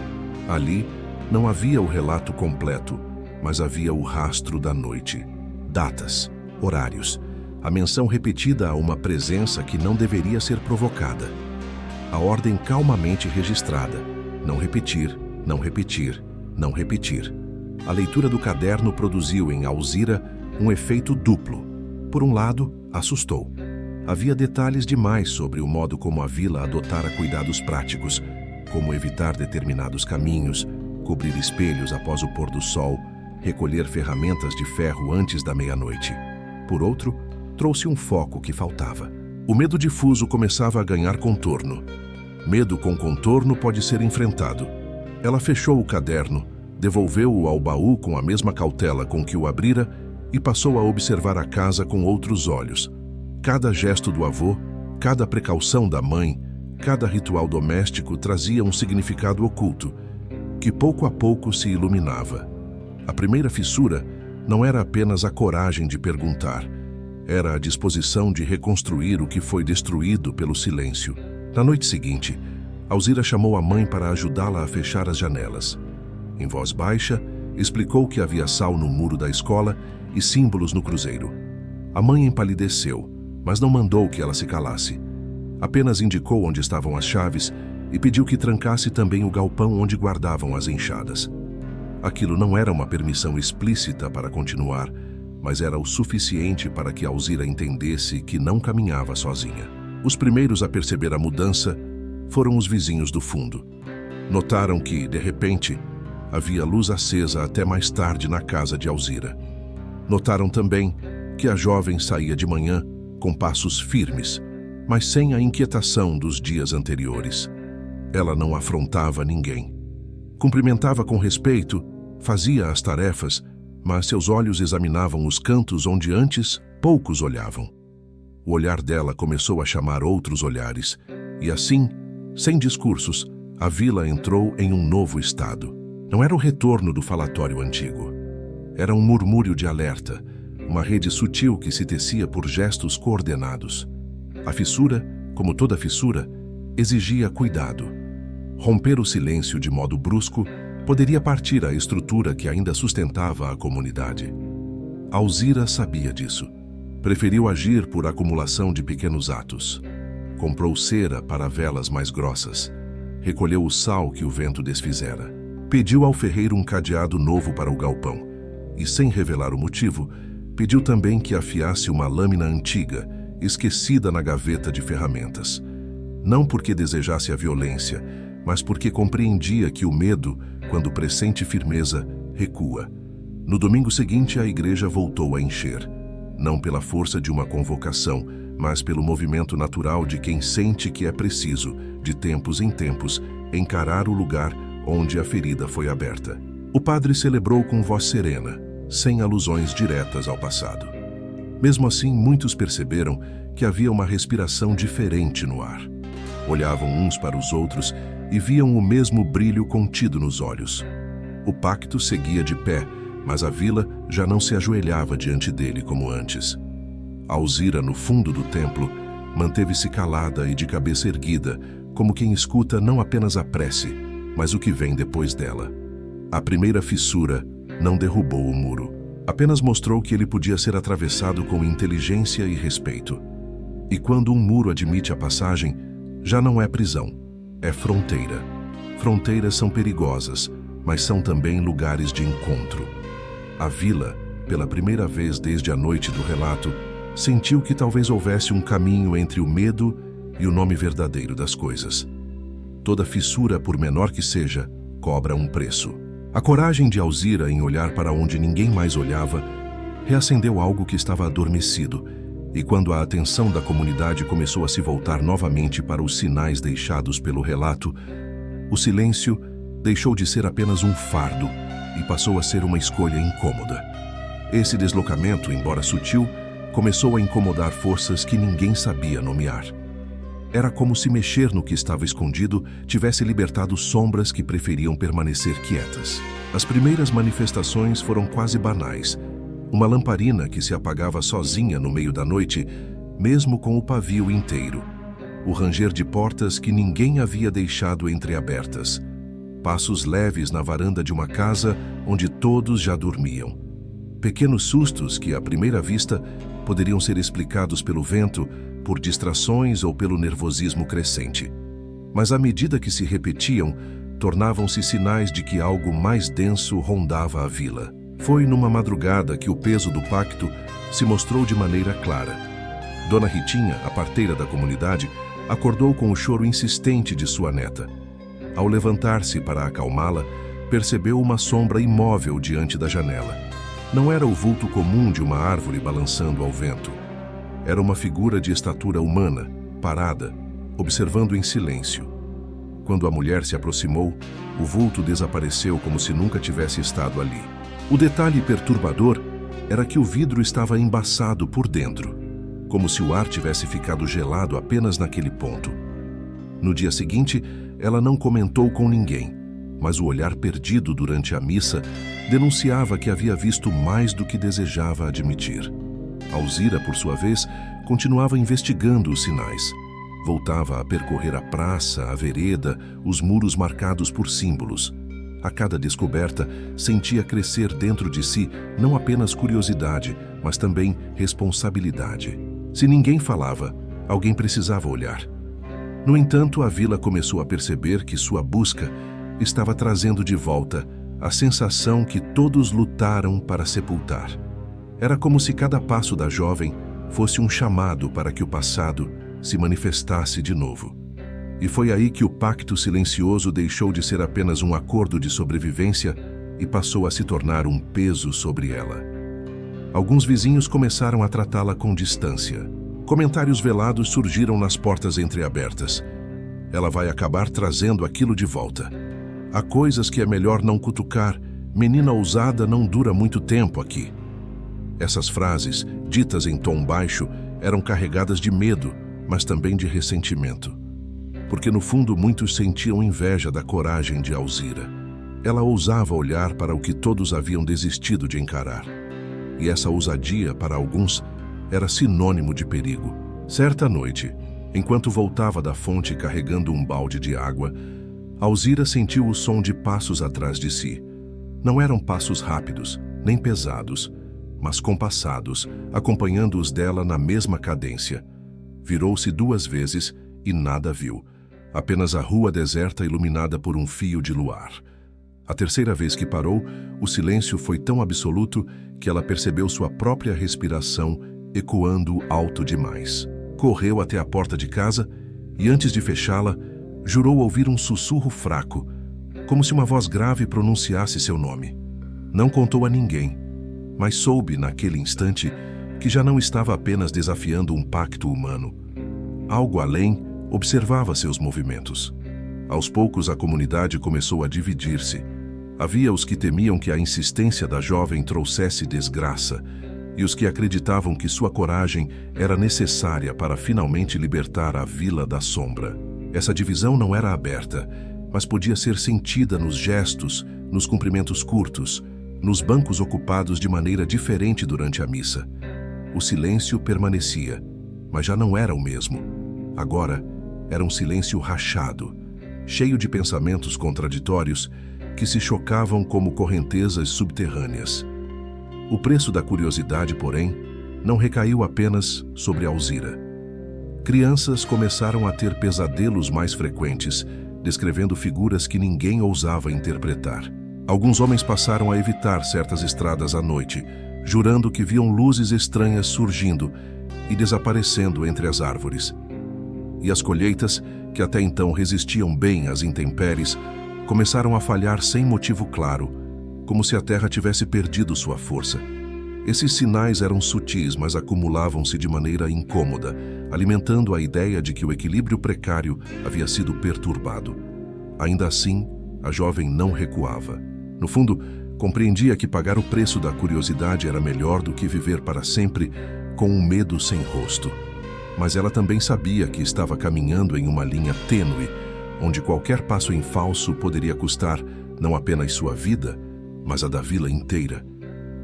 Ali, não havia o relato completo, mas havia o rastro da noite. Datas, horários, a menção repetida a uma presença que não deveria ser provocada. A ordem calmamente registrada. Não repetir, não repetir, não repetir. A leitura do caderno produziu em Alzira um efeito duplo. Por um lado, assustou. Havia detalhes demais sobre o modo como a vila adotara cuidados práticos, como evitar determinados caminhos, cobrir espelhos após o pôr do sol, recolher ferramentas de ferro antes da meia-noite. Por outro, trouxe um foco que faltava. O medo difuso começava a ganhar contorno. Medo com contorno pode ser enfrentado. Ela fechou o caderno, devolveu-o ao baú com a mesma cautela com que o abrira e passou a observar a casa com outros olhos. Cada gesto do avô, cada precaução da mãe, cada ritual doméstico trazia um significado oculto, que pouco a pouco se iluminava. A primeira fissura não era apenas a coragem de perguntar, era a disposição de reconstruir o que foi destruído pelo silêncio. Na noite seguinte, Alzira chamou a mãe para ajudá-la a fechar as janelas. Em voz baixa, explicou que havia sal no muro da escola e símbolos no cruzeiro. A mãe empalideceu, mas não mandou que ela se calasse. Apenas indicou onde estavam as chaves e pediu que trancasse também o galpão onde guardavam as enxadas. Aquilo não era uma permissão explícita para continuar, mas era o suficiente para que Alzira entendesse que não caminhava sozinha. Os primeiros a perceber a mudança foram os vizinhos do fundo. Notaram que, de repente, havia luz acesa até mais tarde na casa de Alzira. Notaram também que a jovem saía de manhã com passos firmes, mas sem a inquietação dos dias anteriores. Ela não afrontava ninguém. Cumprimentava com respeito, fazia as tarefas, mas seus olhos examinavam os cantos onde antes poucos olhavam. O olhar dela começou a chamar outros olhares, e assim, sem discursos, a vila entrou em um novo estado. Não era o retorno do falatório antigo. Era um murmúrio de alerta, uma rede sutil que se tecia por gestos coordenados. A fissura, como toda fissura, exigia cuidado. Romper o silêncio de modo brusco poderia partir a estrutura que ainda sustentava a comunidade. Alzira sabia disso. Preferiu agir por acumulação de pequenos atos. Comprou cera para velas mais grossas. Recolheu o sal que o vento desfizera. Pediu ao ferreiro um cadeado novo para o galpão. E, sem revelar o motivo, pediu também que afiasse uma lâmina antiga, esquecida na gaveta de ferramentas. Não porque desejasse a violência, mas porque compreendia que o medo, quando pressente firmeza, recua. No domingo seguinte, a igreja voltou a encher. não pela força de uma convocação, mas pelo movimento natural de quem sente que é preciso, de tempos em tempos, encarar o lugar onde a ferida foi aberta. O padre celebrou com voz serena, sem alusões diretas ao passado. Mesmo assim, muitos perceberam que havia uma respiração diferente no ar. Olhavam uns para os outros e viam o mesmo brilho contido nos olhos. O pacto seguia de pé, mas a vila já não se ajoelhava diante dele como antes. Alzira, no fundo do templo, manteve-se calada e de cabeça erguida, como quem escuta não apenas a prece, mas o que vem depois dela. A primeira fissura não derrubou o muro, apenas mostrou que ele podia ser atravessado com inteligência e respeito. E quando um muro admite a passagem, já não é prisão, é fronteira. Fronteiras são perigosas, mas são também lugares de encontro. A vila, pela primeira vez desde a noite do relato, sentiu que talvez houvesse um caminho entre o medo e o nome verdadeiro das coisas. Toda fissura, por menor que seja, cobra um preço. A coragem de Alzira em olhar para onde ninguém mais olhava reacendeu algo que estava adormecido, e quando a atenção da comunidade começou a se voltar novamente para os sinais deixados pelo relato, o silêncio deixou de ser apenas um fardo e passou a ser uma escolha incômoda. Esse deslocamento, embora sutil, começou a incomodar forças que ninguém sabia nomear. Era como se mexer no que estava escondido tivesse libertado sombras que preferiam permanecer quietas. As primeiras manifestações foram quase banais. Uma lamparina que se apagava sozinha no meio da noite, mesmo com o pavio inteiro. O ranger de portas que ninguém havia deixado entreabertas. Passos leves na varanda de uma casa onde todos já dormiam. Pequenos sustos que, à primeira vista, poderiam ser explicados pelo vento, por distrações ou pelo nervosismo crescente. Mas à medida que se repetiam, tornavam-se sinais de que algo mais denso rondava a vila. Foi numa madrugada que o peso do pacto se mostrou de maneira clara. Dona Ritinha, a parteira da comunidade, acordou com o choro insistente de sua neta. Ao levantar-se para acalmá-la, percebeu uma sombra imóvel diante da janela. Não era o vulto comum de uma árvore balançando ao vento. Era uma figura de estatura humana, parada, observando em silêncio. Quando a mulher se aproximou, o vulto desapareceu como se nunca tivesse estado ali. O detalhe perturbador era que o vidro estava embaçado por dentro, como se o ar tivesse ficado gelado apenas naquele ponto. No dia seguinte, ela não comentou com ninguém, mas o olhar perdido durante a missa denunciava que havia visto mais do que desejava admitir. Alzira, por sua vez, continuava investigando os sinais. Voltava a percorrer a praça, a vereda, os muros marcados por símbolos. A cada descoberta, sentia crescer dentro de si não apenas curiosidade, mas também responsabilidade. Se ninguém falava, alguém precisava olhar. No entanto, a vila começou a perceber que sua busca estava trazendo de volta a sensação que todos lutaram para sepultar. Era como se cada passo da jovem fosse um chamado para que o passado se manifestasse de novo. E foi aí que o pacto silencioso deixou de ser apenas um acordo de sobrevivência e passou a se tornar um peso sobre ela. Alguns vizinhos começaram a tratá-la com distância. Comentários velados surgiram nas portas entreabertas. Ela vai acabar trazendo aquilo de volta. Há coisas que é melhor não cutucar. Menina ousada não dura muito tempo aqui. Essas frases, ditas em tom baixo, eram carregadas de medo, mas também de ressentimento. Porque no fundo muitos sentiam inveja da coragem de Alzira. Ela ousava olhar para o que todos haviam desistido de encarar. E essa ousadia, para alguns, era sinônimo de perigo. Certa noite, enquanto voltava da fonte carregando um balde de água, Alzira sentiu o som de passos atrás de si. Não eram passos rápidos, nem pesados, mas compassados, acompanhando os dela na mesma cadência. Virou-se 2 vezes e nada viu. Apenas a rua deserta iluminada por um fio de luar. A terceira vez que parou, o silêncio foi tão absoluto que ela percebeu sua própria respiração ecoando alto demais. Correu até a porta de casa e, antes de fechá-la, jurou ouvir um sussurro fraco, como se uma voz grave pronunciasse seu nome. Não contou a ninguém, mas soube, naquele instante, que já não estava apenas desafiando um pacto humano. Algo além observava seus movimentos. Aos poucos, a comunidade começou a dividir-se. Havia os que temiam que a insistência da jovem trouxesse desgraça, e os que acreditavam que sua coragem era necessária para finalmente libertar a Vila da Sombra. Essa divisão não era aberta, mas podia ser sentida nos gestos, nos cumprimentos curtos, nos bancos ocupados de maneira diferente durante a missa. O silêncio permanecia, mas já não era o mesmo. Agora, era um silêncio rachado, cheio de pensamentos contraditórios que se chocavam como correntezas subterrâneas. O preço da curiosidade, porém, não recaiu apenas sobre Alzira. Crianças começaram a ter pesadelos mais frequentes, descrevendo figuras que ninguém ousava interpretar. Alguns homens passaram a evitar certas estradas à noite, jurando que viam luzes estranhas surgindo e desaparecendo entre as árvores. E as colheitas, que até então resistiam bem às intempéries, começaram a falhar sem motivo claro, como se a terra tivesse perdido sua força. Esses sinais eram sutis, mas acumulavam-se de maneira incômoda, alimentando a ideia de que o equilíbrio precário havia sido perturbado. Ainda assim, a jovem não recuava. No fundo, compreendia que pagar o preço da curiosidade era melhor do que viver para sempre com um medo sem rosto. Mas ela também sabia que estava caminhando em uma linha tênue, onde qualquer passo em falso poderia custar não apenas sua vida, mas a da vila inteira.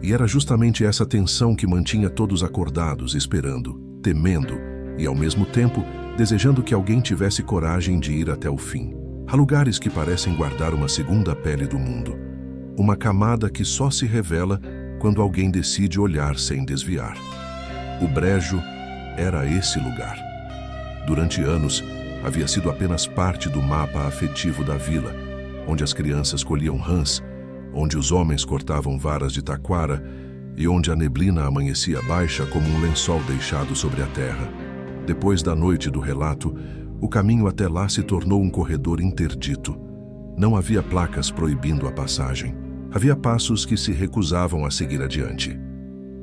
E era justamente essa tensão que mantinha todos acordados, esperando, temendo e, ao mesmo tempo, desejando que alguém tivesse coragem de ir até o fim. Há lugares que parecem guardar uma segunda pele do mundo, uma camada que só se revela quando alguém decide olhar sem desviar. O Brejo era esse lugar. Durante anos, havia sido apenas parte do mapa afetivo da vila, onde as crianças colhiam rãs, onde os homens cortavam varas de taquara e onde a neblina amanhecia baixa como um lençol deixado sobre a terra. Depois da noite do relato, o caminho até lá se tornou um corredor interdito. Não havia placas proibindo a passagem. Havia passos que se recusavam a seguir adiante.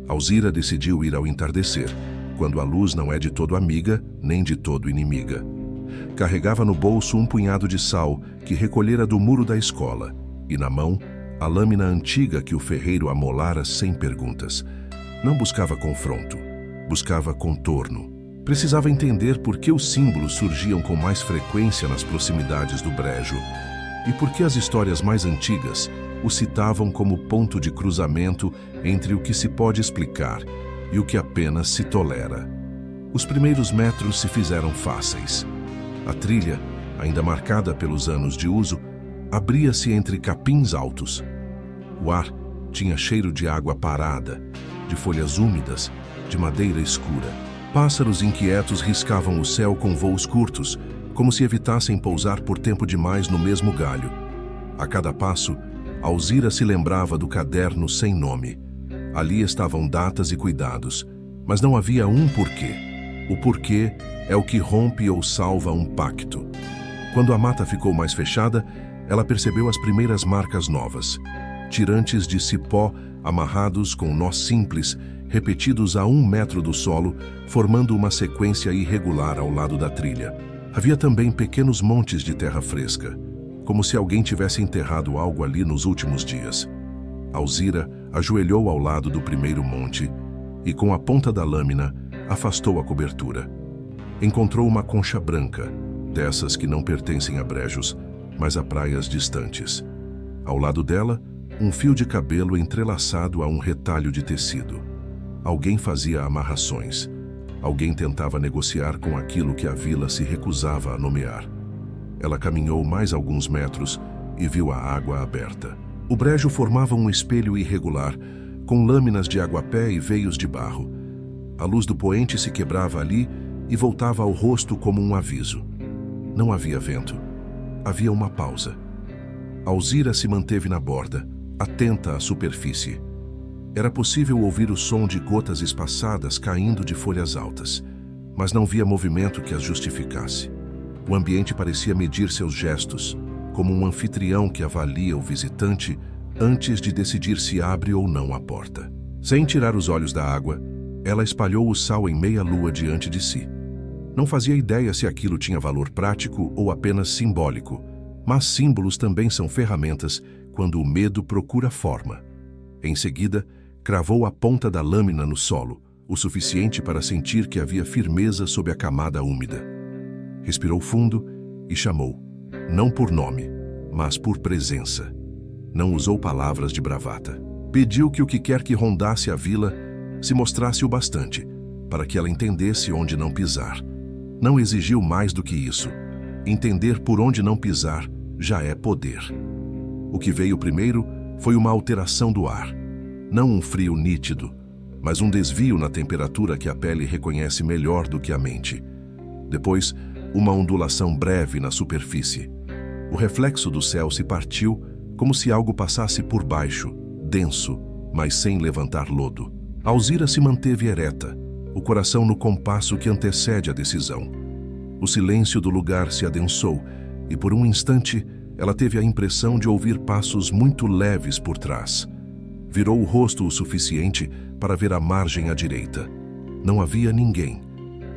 Alzira decidiu ir ao entardecer, quando a luz não é de todo amiga nem de todo inimiga. Carregava no bolso um punhado de sal que recolhera do muro da escola e, na mão, a lâmina antiga que o ferreiro amolara sem perguntas. Não buscava confronto, buscava contorno. Precisava entender por que os símbolos surgiam com mais frequência nas proximidades do Brejo e por que as histórias mais antigas o citavam como ponto de cruzamento entre o que se pode explicar e o que apenas se tolera. Os primeiros metros se fizeram fáceis. A trilha, ainda marcada pelos anos de uso, abria-se entre capins altos. O ar tinha cheiro de água parada, de folhas úmidas, de madeira escura. Pássaros inquietos riscavam o céu com voos curtos, como se evitassem pousar por tempo demais no mesmo galho. A cada passo, Alzira se lembrava do caderno sem nome. Ali estavam datas e cuidados, mas não havia um porquê. O porquê é o que rompe ou salva um pacto. Quando a mata ficou mais fechada, ela percebeu as primeiras marcas novas. Tirantes de cipó amarrados com nós simples, repetidos a 1 metro do solo, formando uma sequência irregular ao lado da trilha. Havia também pequenos montes de terra fresca, como se alguém tivesse enterrado algo ali nos últimos dias. Alzira ajoelhou ao lado do primeiro monte e, com a ponta da lâmina, afastou a cobertura. Encontrou uma concha branca, dessas que não pertencem a brejos, mas a praias distantes. Ao lado dela, um fio de cabelo entrelaçado a um retalho de tecido. Alguém fazia amarrações. Alguém tentava negociar com aquilo que a vila se recusava a nomear. Ela caminhou mais alguns metros e viu a água aberta. O brejo formava um espelho irregular, com lâminas de aguapé e veios de barro. A luz do poente se quebrava ali e voltava ao rosto como um aviso. Não havia vento. Havia uma pausa. Alzira se manteve na borda, atenta à superfície. Era possível ouvir o som de gotas espaçadas caindo de folhas altas, mas não via movimento que as justificasse. O ambiente parecia medir seus gestos, como um anfitrião que avalia o visitante antes de decidir se abre ou não a porta. Sem tirar os olhos da água, Ela espalhou o sal em meia lua diante de si. Não fazia ideia se aquilo tinha valor prático ou apenas simbólico, mas símbolos também são ferramentas quando o medo procura forma. Em seguida, cravou a ponta da lâmina no solo, o suficiente para sentir que havia firmeza sob a camada úmida. Respirou fundo e chamou, não por nome, mas por presença. Não usou palavras de bravata. Pediu que o que quer que rondasse a vila se mostrasse o bastante, para que ela entendesse onde não pisar. Não exigiu mais do que isso. Entender por onde não pisar já é poder. O que veio primeiro foi uma alteração do ar. Não um frio nítido, mas um desvio na temperatura que a pele reconhece melhor do que a mente. Depois, uma ondulação breve na superfície. O reflexo do céu se partiu como se algo passasse por baixo, denso, mas sem levantar lodo. Alzira se manteve ereta, o coração no compasso que antecede a decisão. O silêncio do lugar se adensou e por um instante ela teve a impressão de ouvir passos muito leves por trás. Virou o rosto o suficiente para ver a margem à direita. Não havia ninguém.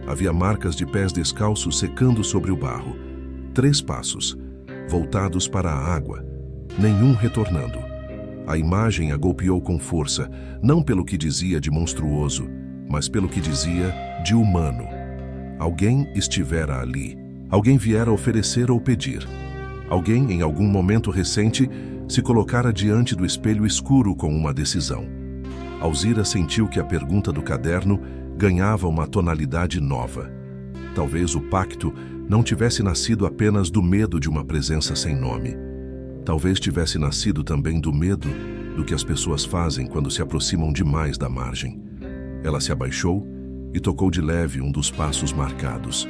Havia marcas de pés descalços secando sobre o barro. 3 passos, voltados para a água, nenhum retornando. A imagem a golpeou com força, não pelo que dizia de monstruoso, mas pelo que dizia de humano. Alguém estivera ali. Alguém viera oferecer ou pedir. Alguém, em algum momento recente, se colocara diante do espelho escuro com uma decisão. Alzira sentiu que a pergunta do caderno ganhava uma tonalidade nova. Talvez o pacto não tivesse nascido apenas do medo de uma presença sem nome. Talvez tivesse nascido também do medo do que as pessoas fazem quando se aproximam demais da margem. Ela se abaixou e tocou de leve um dos passos marcados.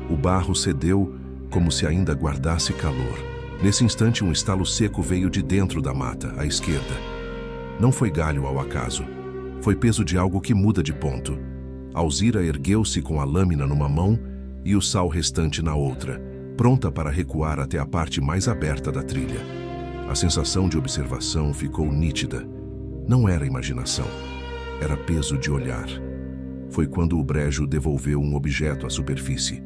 O barro cedeu como se ainda guardasse calor. Nesse instante, um estalo seco veio de dentro da mata, à esquerda. Não foi galho ao acaso. Foi peso de algo que muda de ponto. Alzira ergueu-se com a lâmina numa mão e o sal restante na outra, pronta para recuar até a parte mais aberta da trilha. A sensação de observação ficou nítida. Não era imaginação. Era peso de olhar. Foi quando o brejo devolveu um objeto à superfície.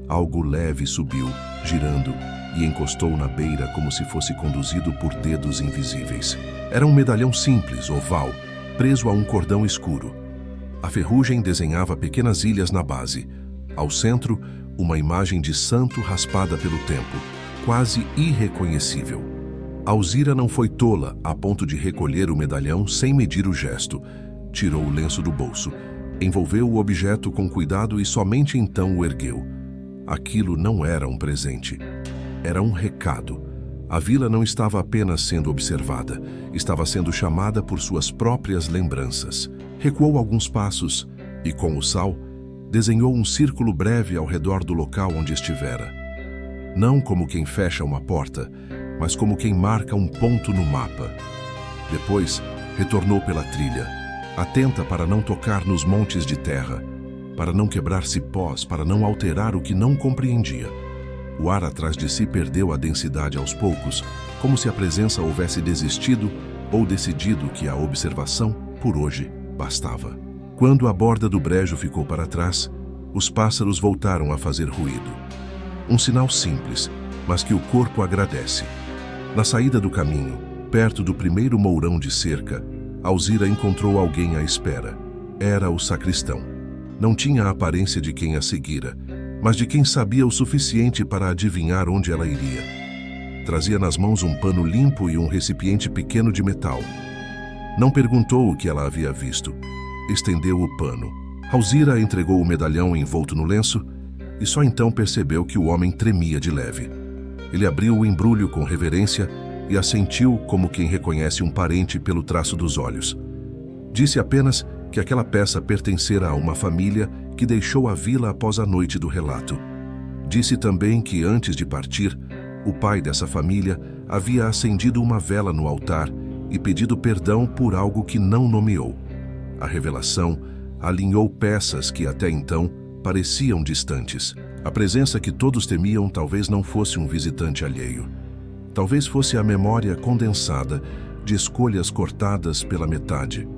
Algo leve subiu, girando, e encostou na beira como se fosse conduzido por dedos invisíveis. Era um medalhão simples, oval, preso a um cordão escuro. A ferrugem desenhava pequenas ilhas na base. Ao centro, uma imagem de santo raspada pelo tempo, quase irreconhecível. Alzira não foi tola a ponto de recolher o medalhão sem medir o gesto. Tirou o lenço do bolso, envolveu o objeto com cuidado e somente então o ergueu. Aquilo não era um presente. Era um recado. A vila não estava apenas sendo observada, estava sendo chamada por suas próprias lembranças. Recuou alguns passos e, com o sal, desenhou um círculo breve ao redor do local onde estivera. Não como quem fecha uma porta, mas como quem marca um ponto no mapa. Depois, retornou pela trilha, atenta para não tocar nos montes de terra, para não quebrar cipós, para não alterar o que não compreendia. O ar atrás de si perdeu a densidade aos poucos, como se a presença houvesse desistido ou decidido que a observação, por hoje, bastava. Quando a borda do brejo ficou para trás, os pássaros voltaram a fazer ruído. Um sinal simples, mas que o corpo agradece. Na saída do caminho, perto do primeiro mourão de cerca, Alzira encontrou alguém à espera. Era o sacristão. Não tinha a aparência de quem a seguira, mas de quem sabia o suficiente para adivinhar onde ela iria. Trazia nas mãos um pano limpo e um recipiente pequeno de metal. Não perguntou o que ela havia visto. Estendeu o pano. Alzira entregou o medalhão envolto no lenço e só então percebeu que o homem tremia de leve. Ele abriu o embrulho com reverência e assentiu como quem reconhece um parente pelo traço dos olhos. Disse apenas que aquela peça pertencera a uma família que deixou a vila após a noite do relato. Disse também que, antes de partir, o pai dessa família havia acendido uma vela no altar e pedido perdão por algo que não nomeou. A revelação alinhou peças que até então pareciam distantes. A presença que todos temiam talvez não fosse um visitante alheio. Talvez fosse a memória condensada de escolhas cortadas pela metade.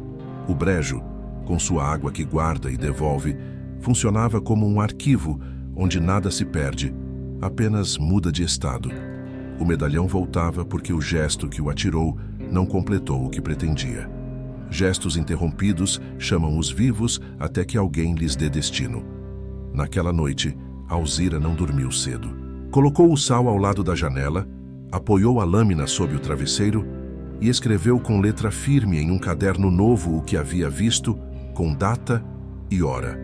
O brejo, com sua água que guarda e devolve, funcionava como um arquivo onde nada se perde, apenas muda de estado. O medalhão voltava porque o gesto que o atirou não completou o que pretendia. Gestos interrompidos chamam os vivos até que alguém lhes dê destino. Naquela noite, Alzira não dormiu cedo. Colocou o sal ao lado da janela, apoiou a lâmina sob o travesseiro e escreveu com letra firme em um caderno novo o que havia visto, com data e hora.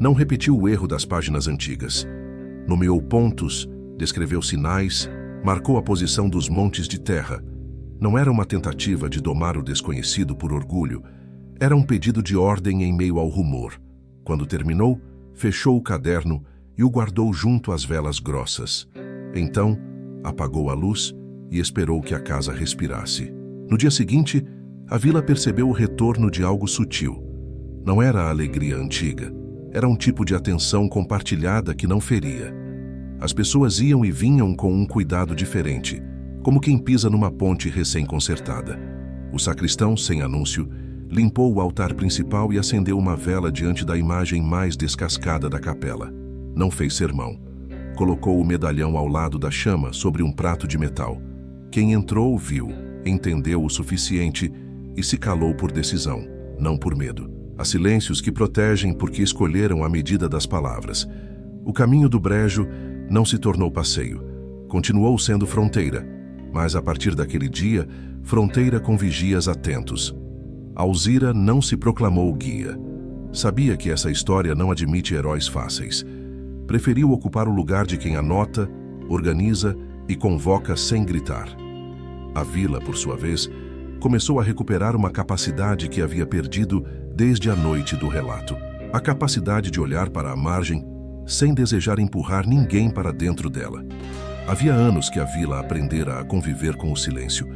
Não repetiu o erro das páginas antigas. Nomeou pontos, descreveu sinais, marcou a posição dos montes de terra. Não era uma tentativa de domar o desconhecido por orgulho, era um pedido de ordem em meio ao rumor. Quando terminou, fechou o caderno e o guardou junto às velas grossas. Então, apagou a luz e esperou que a casa respirasse. No dia seguinte, a vila percebeu o retorno de algo sutil. Não era a alegria antiga, era um tipo de atenção compartilhada que não feria. As pessoas iam e vinham com um cuidado diferente, como quem pisa numa ponte recém-consertada. O sacristão, sem anúncio, limpou o altar principal e acendeu uma vela diante da imagem mais descascada da capela. Não fez sermão. Colocou o medalhão ao lado da chama sobre um prato de metal. Quem entrou viu, entendeu o suficiente e se calou por decisão, não por medo. Há silêncios que protegem porque escolheram a medida das palavras. O caminho do brejo não se tornou passeio. Continuou sendo fronteira, mas a partir daquele dia, fronteira com vigias atentos. Alzira não se proclamou guia. Sabia que essa história não admite heróis fáceis. Preferiu ocupar o lugar de quem anota, organiza e convoca sem gritar. A vila, por sua vez, começou a recuperar uma capacidade que havia perdido desde a noite do relato. A capacidade de olhar para a margem sem desejar empurrar ninguém para dentro dela. Havia anos que a vila aprendera a conviver com o silêncio.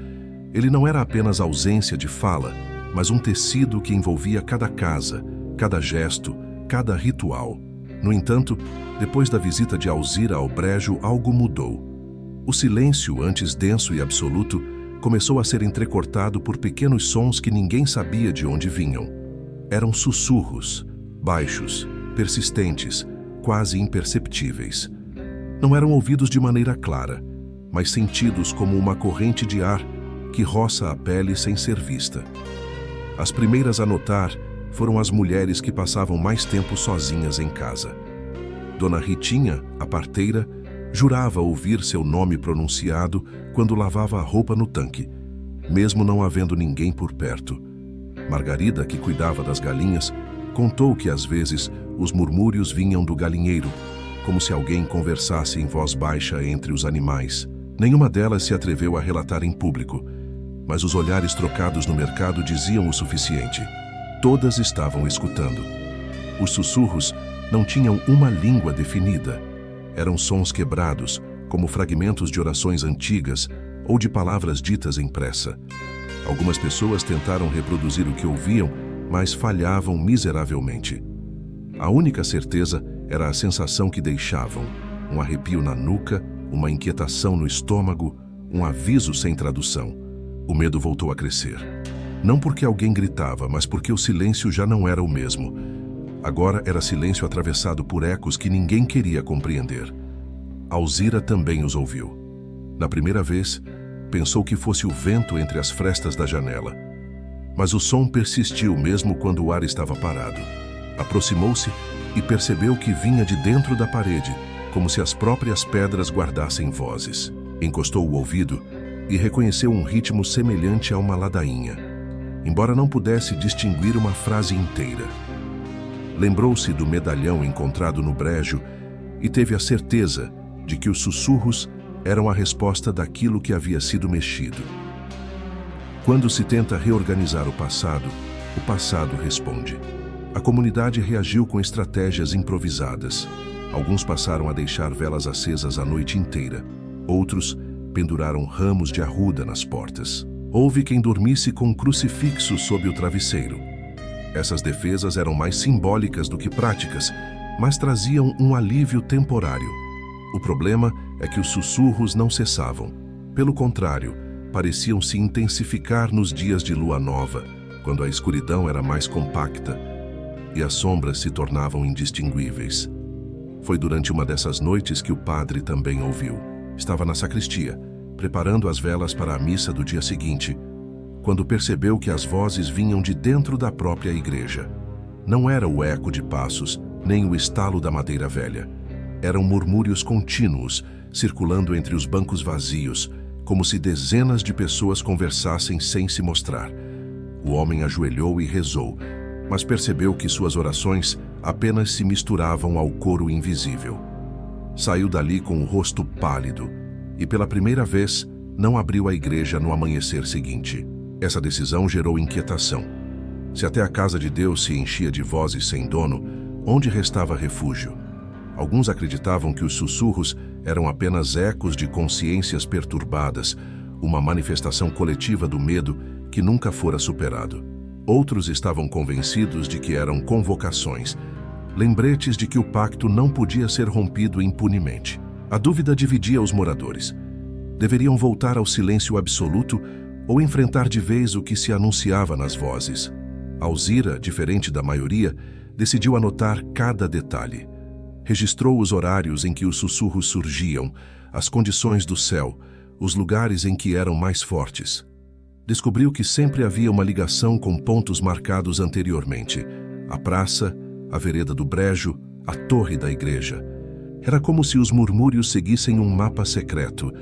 Ele não era apenas ausência de fala, mas um tecido que envolvia cada casa, cada gesto, cada ritual. No entanto, depois da visita de Alzira ao brejo, algo mudou. O silêncio, antes denso e absoluto, começou a ser entrecortado por pequenos sons que ninguém sabia de onde vinham. Eram sussurros, baixos, persistentes, quase imperceptíveis. Não eram ouvidos de maneira clara, mas sentidos como uma corrente de ar que roça a pele sem ser vista. As primeiras a notar foram as mulheres que passavam mais tempo sozinhas em casa. Dona Ritinha, a parteira, jurava ouvir seu nome pronunciado quando lavava a roupa no tanque, mesmo não havendo ninguém por perto. Margarida, que cuidava das galinhas, contou que às vezes os murmúrios vinham do galinheiro, como se alguém conversasse em voz baixa entre os animais. Nenhuma delas se atreveu a relatar em público, mas os olhares trocados no mercado diziam o suficiente. Todas estavam escutando. Os sussurros não tinham uma língua definida. Eram sons quebrados, como fragmentos de orações antigas ou de palavras ditas em pressa. Algumas pessoas tentaram reproduzir o que ouviam, mas falhavam miseravelmente. A única certeza era a sensação que deixavam, um arrepio na nuca, uma inquietação no estômago, um aviso sem tradução. O medo voltou a crescer. Não porque alguém gritava, mas porque o silêncio já não era o mesmo. Agora era silêncio atravessado por ecos que ninguém queria compreender. Alzira também os ouviu. Na primeira vez, pensou que fosse o vento entre as frestas da janela. Mas o som persistiu mesmo quando o ar estava parado. Aproximou-se e percebeu que vinha de dentro da parede, como se as próprias pedras guardassem vozes. Encostou o ouvido e reconheceu um ritmo semelhante a uma ladainha, embora não pudesse distinguir uma frase inteira. Lembrou-se do medalhão encontrado no brejo e teve a certeza de que os sussurros eram a resposta daquilo que havia sido mexido. Quando se tenta reorganizar o passado responde. A comunidade reagiu com estratégias improvisadas. Alguns passaram a deixar velas acesas a noite inteira. Outros penduraram ramos de arruda nas portas. Houve quem dormisse com um crucifixo sob o travesseiro. Essas defesas eram mais simbólicas do que práticas, mas traziam um alívio temporário. O problema é que os sussurros não cessavam. Pelo contrário, pareciam se intensificar nos dias de lua nova, quando a escuridão era mais compacta e as sombras se tornavam indistinguíveis. Foi durante uma dessas noites que o padre também ouviu. Estava na sacristia, preparando as velas para a missa do dia seguinte, quando percebeu que as vozes vinham de dentro da própria igreja. Não era o eco de passos, nem o estalo da madeira velha. Eram murmúrios contínuos, circulando entre os bancos vazios, como se dezenas de pessoas conversassem sem se mostrar. O homem ajoelhou e rezou, mas percebeu que suas orações apenas se misturavam ao coro invisível. Saiu dali com o rosto pálido e, pela primeira vez, não abriu a igreja no amanhecer seguinte. Essa decisão gerou inquietação. Se até a casa de Deus se enchia de vozes sem dono, onde restava refúgio? Alguns acreditavam que os sussurros eram apenas ecos de consciências perturbadas, uma manifestação coletiva do medo que nunca fora superado. Outros estavam convencidos de que eram convocações, lembretes de que o pacto não podia ser rompido impunemente. A dúvida dividia os moradores. Deveriam voltar ao silêncio absoluto ou enfrentar de vez o que se anunciava nas vozes? Alzira, diferente da maioria, decidiu anotar cada detalhe. Registrou os horários em que os sussurros surgiam, as condições do céu, os lugares em que eram mais fortes. Descobriu que sempre havia uma ligação com pontos marcados anteriormente: a praça, a vereda do brejo, a torre da igreja. Era como se os murmúrios seguissem um mapa secreto,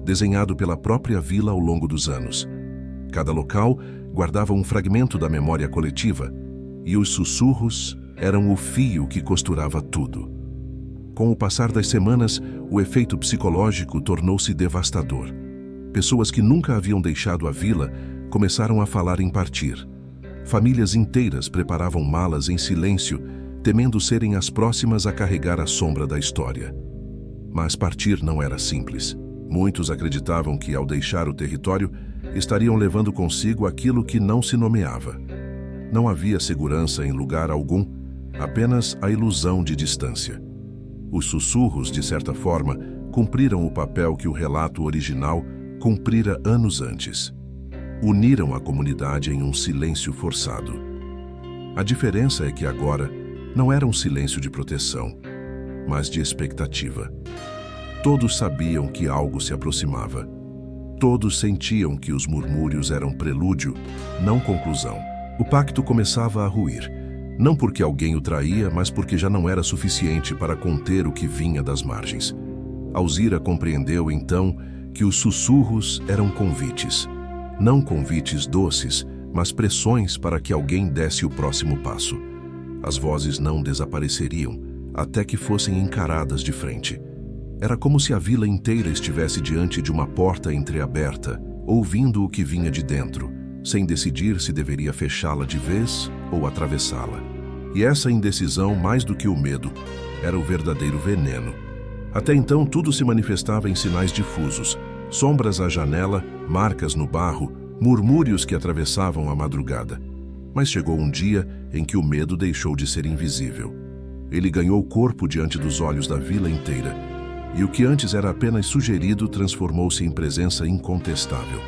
desenhado pela própria vila ao longo dos anos. Cada local guardava um fragmento da memória coletiva, e os sussurros eram o fio que costurava tudo. Com o passar das semanas, o efeito psicológico tornou-se devastador. Pessoas que nunca haviam deixado a vila começaram a falar em partir. Famílias inteiras preparavam malas em silêncio, temendo serem as próximas a carregar a sombra da história. Mas partir não era simples. Muitos acreditavam que, ao deixar o território, estariam levando consigo aquilo que não se nomeava. Não havia segurança em lugar algum, apenas a ilusão de distância. Os sussurros, de certa forma, cumpriram o papel que o relato original cumprira anos antes. Uniram a comunidade em um silêncio forçado. A diferença é que agora não era um silêncio de proteção, mas de expectativa. Todos sabiam que algo se aproximava. Todos sentiam que os murmúrios eram prelúdio, não conclusão. O pacto começava a ruir, não porque alguém o traía, mas porque já não era suficiente para conter o que vinha das margens. Alzira compreendeu, então, que os sussurros eram convites. Não convites doces, mas pressões para que alguém desse o próximo passo. As vozes não desapareceriam, até que fossem encaradas de frente. Era como se a vila inteira estivesse diante de uma porta entreaberta, ouvindo o que vinha de dentro, sem decidir se deveria fechá-la de vez ou atravessá-la. E essa indecisão, mais do que o medo, era o verdadeiro veneno. Até então, tudo se manifestava em sinais difusos: sombras à janela, marcas no barro, murmúrios que atravessavam a madrugada. Mas chegou um dia em que o medo deixou de ser invisível. Ele ganhou corpo diante dos olhos da vila inteira, e o que antes era apenas sugerido transformou-se em presença incontestável.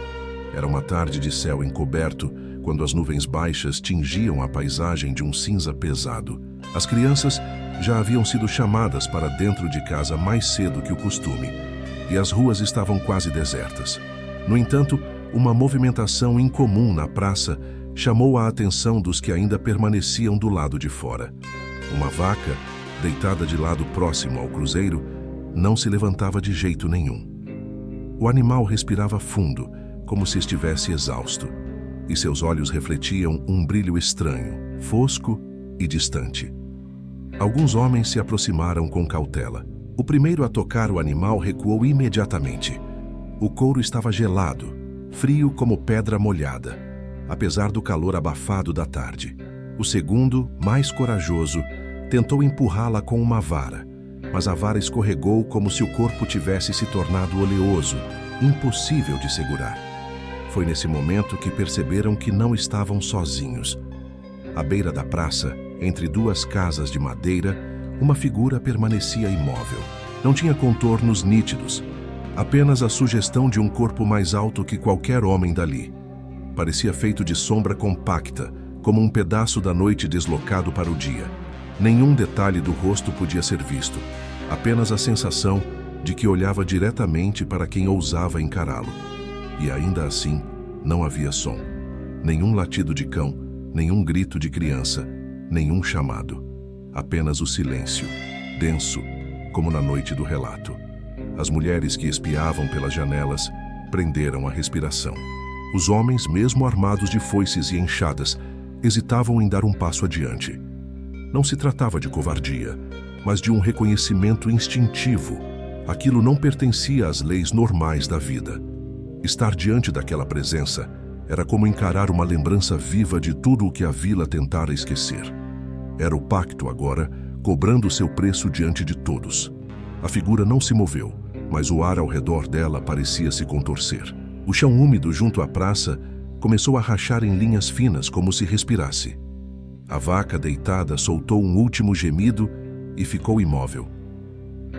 Era uma tarde de céu encoberto, quando as nuvens baixas tingiam a paisagem de um cinza pesado. As crianças já haviam sido chamadas para dentro de casa mais cedo que o costume, e as ruas estavam quase desertas. No entanto, uma movimentação incomum na praça chamou a atenção dos que ainda permaneciam do lado de fora. Uma vaca, deitada de lado próximo ao cruzeiro, não se levantava de jeito nenhum. O animal respirava fundo, como se estivesse exausto, e seus olhos refletiam um brilho estranho, fosco e distante. Alguns homens se aproximaram com cautela. O primeiro a tocar o animal recuou imediatamente. O couro estava gelado, frio como pedra molhada, apesar do calor abafado da tarde. O segundo, mais corajoso, tentou empurrá-la com uma vara, mas a vara escorregou como se o corpo tivesse se tornado oleoso, impossível de segurar. Foi nesse momento que perceberam que não estavam sozinhos. À beira da praça, entre duas casas de madeira, uma figura permanecia imóvel. Não tinha contornos nítidos, apenas a sugestão de um corpo mais alto que qualquer homem dali. parecia feito de sombra compacta, como um pedaço da noite deslocado para o dia. Nenhum detalhe do rosto podia ser visto, apenas a sensação de que olhava diretamente para quem ousava encará-lo. E ainda assim, não havia som. Nenhum latido de cão, nenhum grito de criança, nenhum chamado. Apenas o silêncio, denso, como na noite do relato. As mulheres que espiavam pelas janelas prenderam a respiração. Os homens, mesmo armados de foices e enxadas, hesitavam em dar um passo adiante. Não se tratava de covardia, mas de um reconhecimento instintivo. Aquilo não pertencia às leis normais da vida. Estar diante daquela presença era como encarar uma lembrança viva de tudo o que a vila tentara esquecer. Era o pacto agora, cobrando seu preço diante de todos. A figura não se moveu, mas o ar ao redor dela parecia se contorcer. O chão úmido junto à praça começou a rachar em linhas finas, como se respirasse. A vaca deitada soltou um último gemido e ficou imóvel.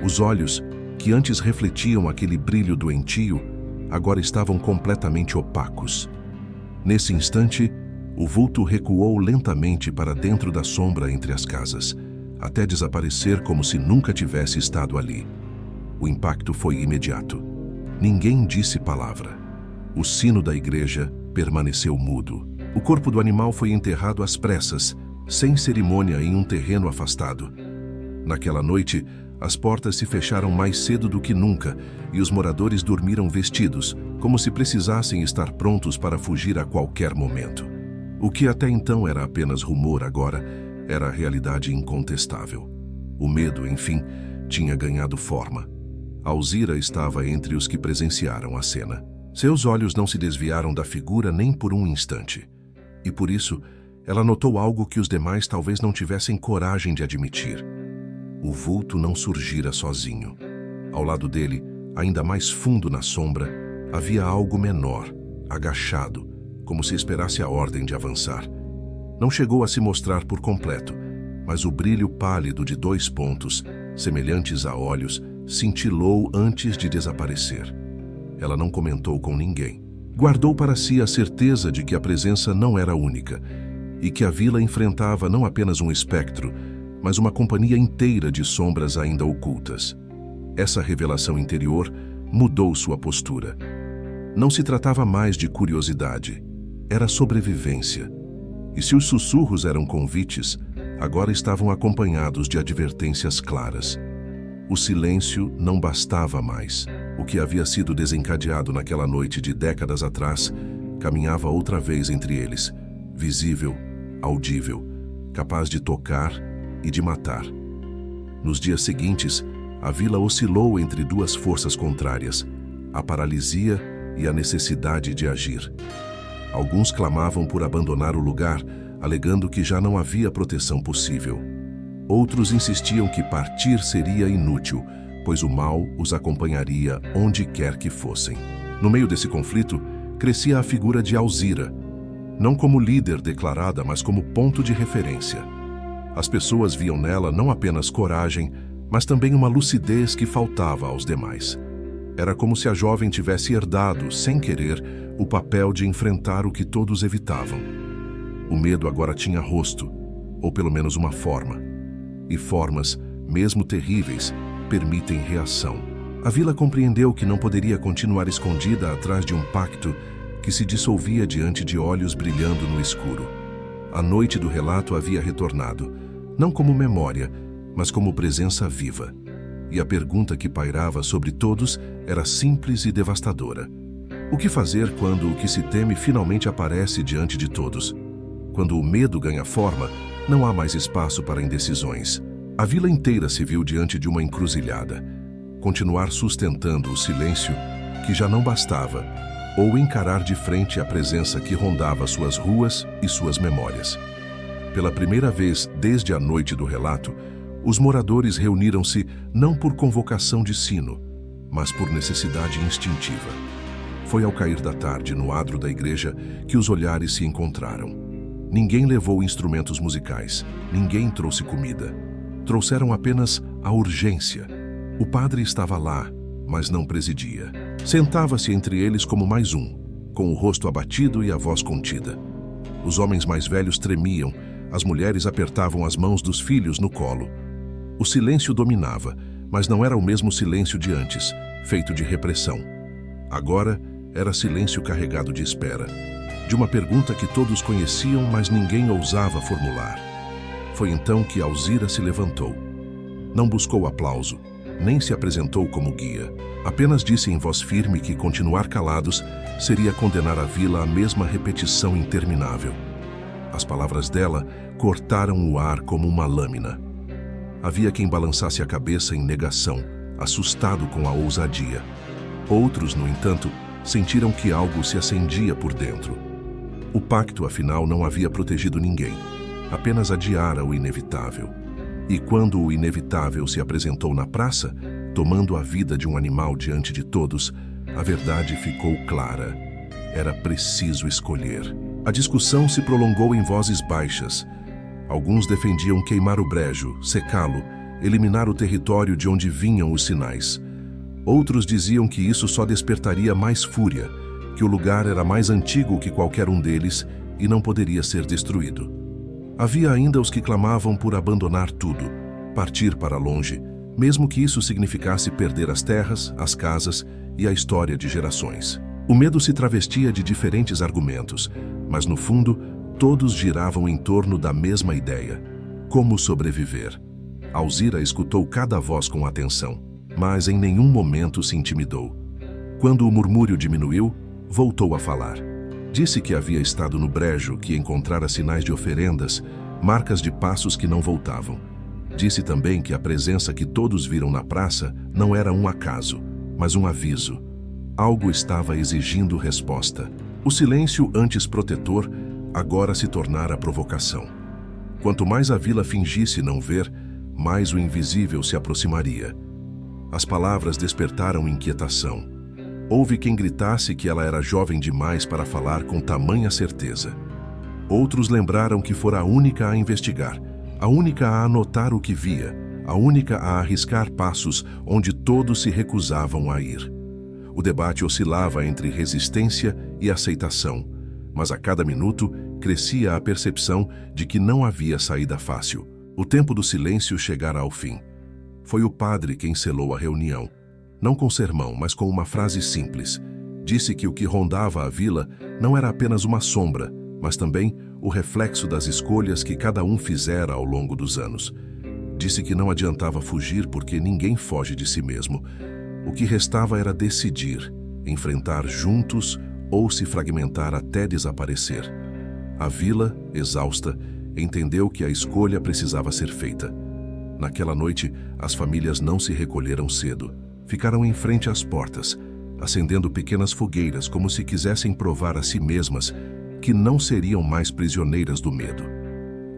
Os olhos, que antes refletiam aquele brilho doentio, agora estavam completamente opacos. Nesse instante, o vulto recuou lentamente para dentro da sombra entre as casas, até desaparecer como se nunca tivesse estado ali. O impacto foi imediato. Ninguém disse palavra. O sino da igreja permaneceu mudo. O corpo do animal foi enterrado às pressas, sem cerimônia, em um terreno afastado. Naquela noite, as portas se fecharam mais cedo do que nunca e os moradores dormiram vestidos, como se precisassem estar prontos para fugir a qualquer momento. O que até então era apenas rumor agora era a realidade incontestável. O medo, enfim, tinha ganhado forma. Alzira estava entre os que presenciaram a cena. Seus olhos não se desviaram da figura nem por um instante. E por isso, ela notou algo que os demais talvez não tivessem coragem de admitir. O vulto não surgira sozinho. Ao lado dele, ainda mais fundo na sombra, havia algo menor, agachado, como se esperasse a ordem de avançar. Não chegou a se mostrar por completo, mas o brilho pálido de 2 pontos, semelhantes a olhos, cintilou antes de desaparecer. Ela não comentou com ninguém. Guardou para si a certeza de que a presença não era única e que a vila enfrentava não apenas um espectro, mas uma companhia inteira de sombras ainda ocultas. Essa revelação interior mudou sua postura. Não se tratava mais de curiosidade, era sobrevivência. E se os sussurros eram convites, agora estavam acompanhados de advertências claras. O silêncio não bastava mais. O que havia sido desencadeado naquela noite de décadas atrás caminhava outra vez entre eles, visível, audível, capaz de tocar e de matar. Nos dias seguintes, a vila oscilou entre 2 forças contrárias, a paralisia e a necessidade de agir. Alguns clamavam por abandonar o lugar, alegando que já não havia proteção possível. Outros insistiam que partir seria inútil, pois o mal os acompanharia onde quer que fossem. No meio desse conflito, crescia a figura de Alzira, não como líder declarada, mas como ponto de referência. As pessoas viam nela não apenas coragem, mas também uma lucidez que faltava aos demais. Era como se a jovem tivesse herdado, sem querer, o papel de enfrentar o que todos evitavam. O medo agora tinha rosto, ou pelo menos uma forma. E formas, mesmo terríveis, permitem reação. A vila compreendeu que não poderia continuar escondida atrás de um pacto que se dissolvia diante de olhos brilhando no escuro. A noite do relato havia retornado, não como memória, mas como presença viva. E a pergunta que pairava sobre todos era simples e devastadora. O que fazer quando o que se teme finalmente aparece diante de todos? Quando o medo ganha forma, não há mais espaço para indecisões. A vila inteira se viu diante de uma encruzilhada. Continuar sustentando o silêncio, que já não bastava, ou encarar de frente a presença que rondava suas ruas e suas memórias. Pela primeira vez desde a noite do relato, os moradores reuniram-se não por convocação de sino, mas por necessidade instintiva. Foi ao cair da tarde, no adro da igreja, que os olhares se encontraram. Ninguém levou instrumentos musicais, ninguém trouxe comida. Trouxeram apenas a urgência. O padre estava lá, mas não presidia. Sentava-se entre eles como mais um, com o rosto abatido e a voz contida. Os homens mais velhos tremiam, as mulheres apertavam as mãos dos filhos no colo. O silêncio dominava, mas não era o mesmo silêncio de antes, feito de repressão. Agora era silêncio carregado de espera, de uma pergunta que todos conheciam, mas ninguém ousava formular. Foi então que Alzira se levantou. Não buscou aplauso, nem se apresentou como guia. Apenas disse em voz firme que continuar calados seria condenar a vila à mesma repetição interminável. As palavras dela cortaram o ar como uma lâmina. Havia quem balançasse a cabeça em negação, assustado com a ousadia. Outros, no entanto, sentiram que algo se acendia por dentro. O pacto, afinal, não havia protegido ninguém, apenas adiara o inevitável. E quando o inevitável se apresentou na praça, tomando a vida de um animal diante de todos, a verdade ficou clara. Era preciso escolher. A discussão se prolongou em vozes baixas. Alguns defendiam queimar o brejo, secá-lo, eliminar o território de onde vinham os sinais. Outros diziam que isso só despertaria mais fúria, que o lugar era mais antigo que qualquer um deles e não poderia ser destruído. Havia ainda os que clamavam por abandonar tudo, partir para longe, mesmo que isso significasse perder as terras, as casas e a história de gerações. O medo se travestia de diferentes argumentos, mas no fundo, todos giravam em torno da mesma ideia: como sobreviver. Alzira escutou cada voz com atenção, mas em nenhum momento se intimidou. Quando o murmúrio diminuiu, voltou a falar. Disse que havia estado no brejo, que encontrara sinais de oferendas, marcas de passos que não voltavam. Disse também que a presença que todos viram na praça não era um acaso, mas um aviso. Algo estava exigindo resposta. O silêncio, antes protetor, agora se tornara provocação. Quanto mais a vila fingisse não ver, mais o invisível se aproximaria. As palavras despertaram inquietação. Houve quem gritasse que ela era jovem demais para falar com tamanha certeza. Outros lembraram que fora a única a investigar, a única a anotar o que via, a única a arriscar passos onde todos se recusavam a ir. O debate oscilava entre resistência e aceitação, mas a cada minuto crescia a percepção de que não havia saída fácil. O tempo do silêncio chegara ao fim. Foi o padre quem selou a reunião. Não com sermão, mas com uma frase simples. Disse que o que rondava a vila não era apenas uma sombra, mas também o reflexo das escolhas que cada um fizera ao longo dos anos. Disse que não adiantava fugir porque ninguém foge de si mesmo. O que restava era decidir, enfrentar juntos ou se fragmentar até desaparecer. A vila, exausta, entendeu que a escolha precisava ser feita. Naquela noite, as famílias não se recolheram cedo. Ficaram em frente às portas, acendendo pequenas fogueiras como se quisessem provar a si mesmas que não seriam mais prisioneiras do medo.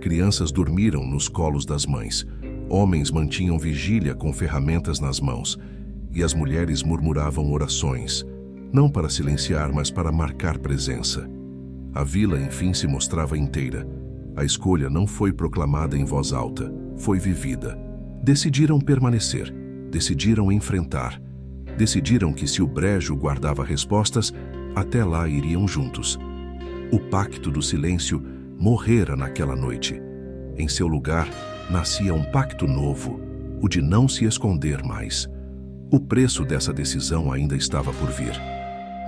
Crianças dormiram nos colos das mães, homens mantinham vigília com ferramentas nas mãos, e as mulheres murmuravam orações, não para silenciar, mas para marcar presença. A vila, enfim, se mostrava inteira. A escolha não foi proclamada em voz alta, foi vivida. Decidiram permanecer. Decidiram enfrentar. Decidiram que se o brejo guardava respostas, até lá iriam juntos. O pacto do silêncio morrera naquela noite. Em seu lugar, nascia um pacto novo, o de não se esconder mais. O preço dessa decisão ainda estava por vir.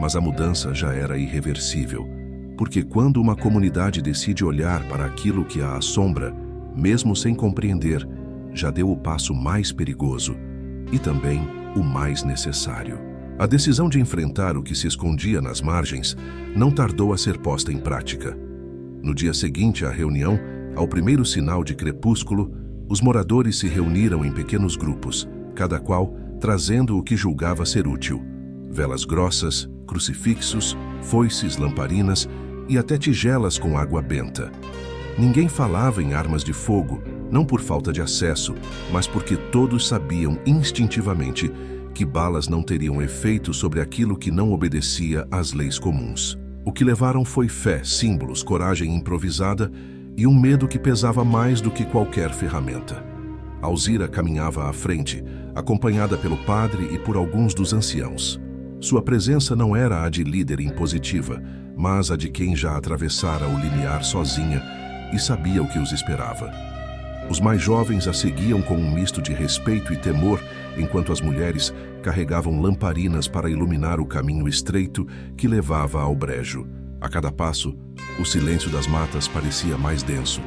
Mas a mudança já era irreversível, porque quando uma comunidade decide olhar para aquilo que a assombra, mesmo sem compreender, já deu o passo mais perigoso e também o mais necessário. A decisão de enfrentar o que se escondia nas margens não tardou a ser posta em prática. No dia seguinte à reunião, ao primeiro sinal de crepúsculo, os moradores se reuniram em pequenos grupos, cada qual trazendo o que julgava ser útil: velas grossas, crucifixos, foices, lamparinas e até tigelas com água benta. Ninguém falava em armas de fogo, não por falta de acesso, mas porque todos sabiam instintivamente que balas não teriam efeito sobre aquilo que não obedecia às leis comuns. O que levaram foi fé, símbolos, coragem improvisada e um medo que pesava mais do que qualquer ferramenta. Alzira caminhava à frente, acompanhada pelo padre e por alguns dos anciãos. Sua presença não era a de líder impositiva, mas a de quem já atravessara o limiar sozinha e sabia o que os esperava. Os mais jovens a seguiam com um misto de respeito e temor, enquanto as mulheres carregavam lamparinas para iluminar o caminho estreito que levava ao brejo. A cada passo, o silêncio das matas parecia mais denso,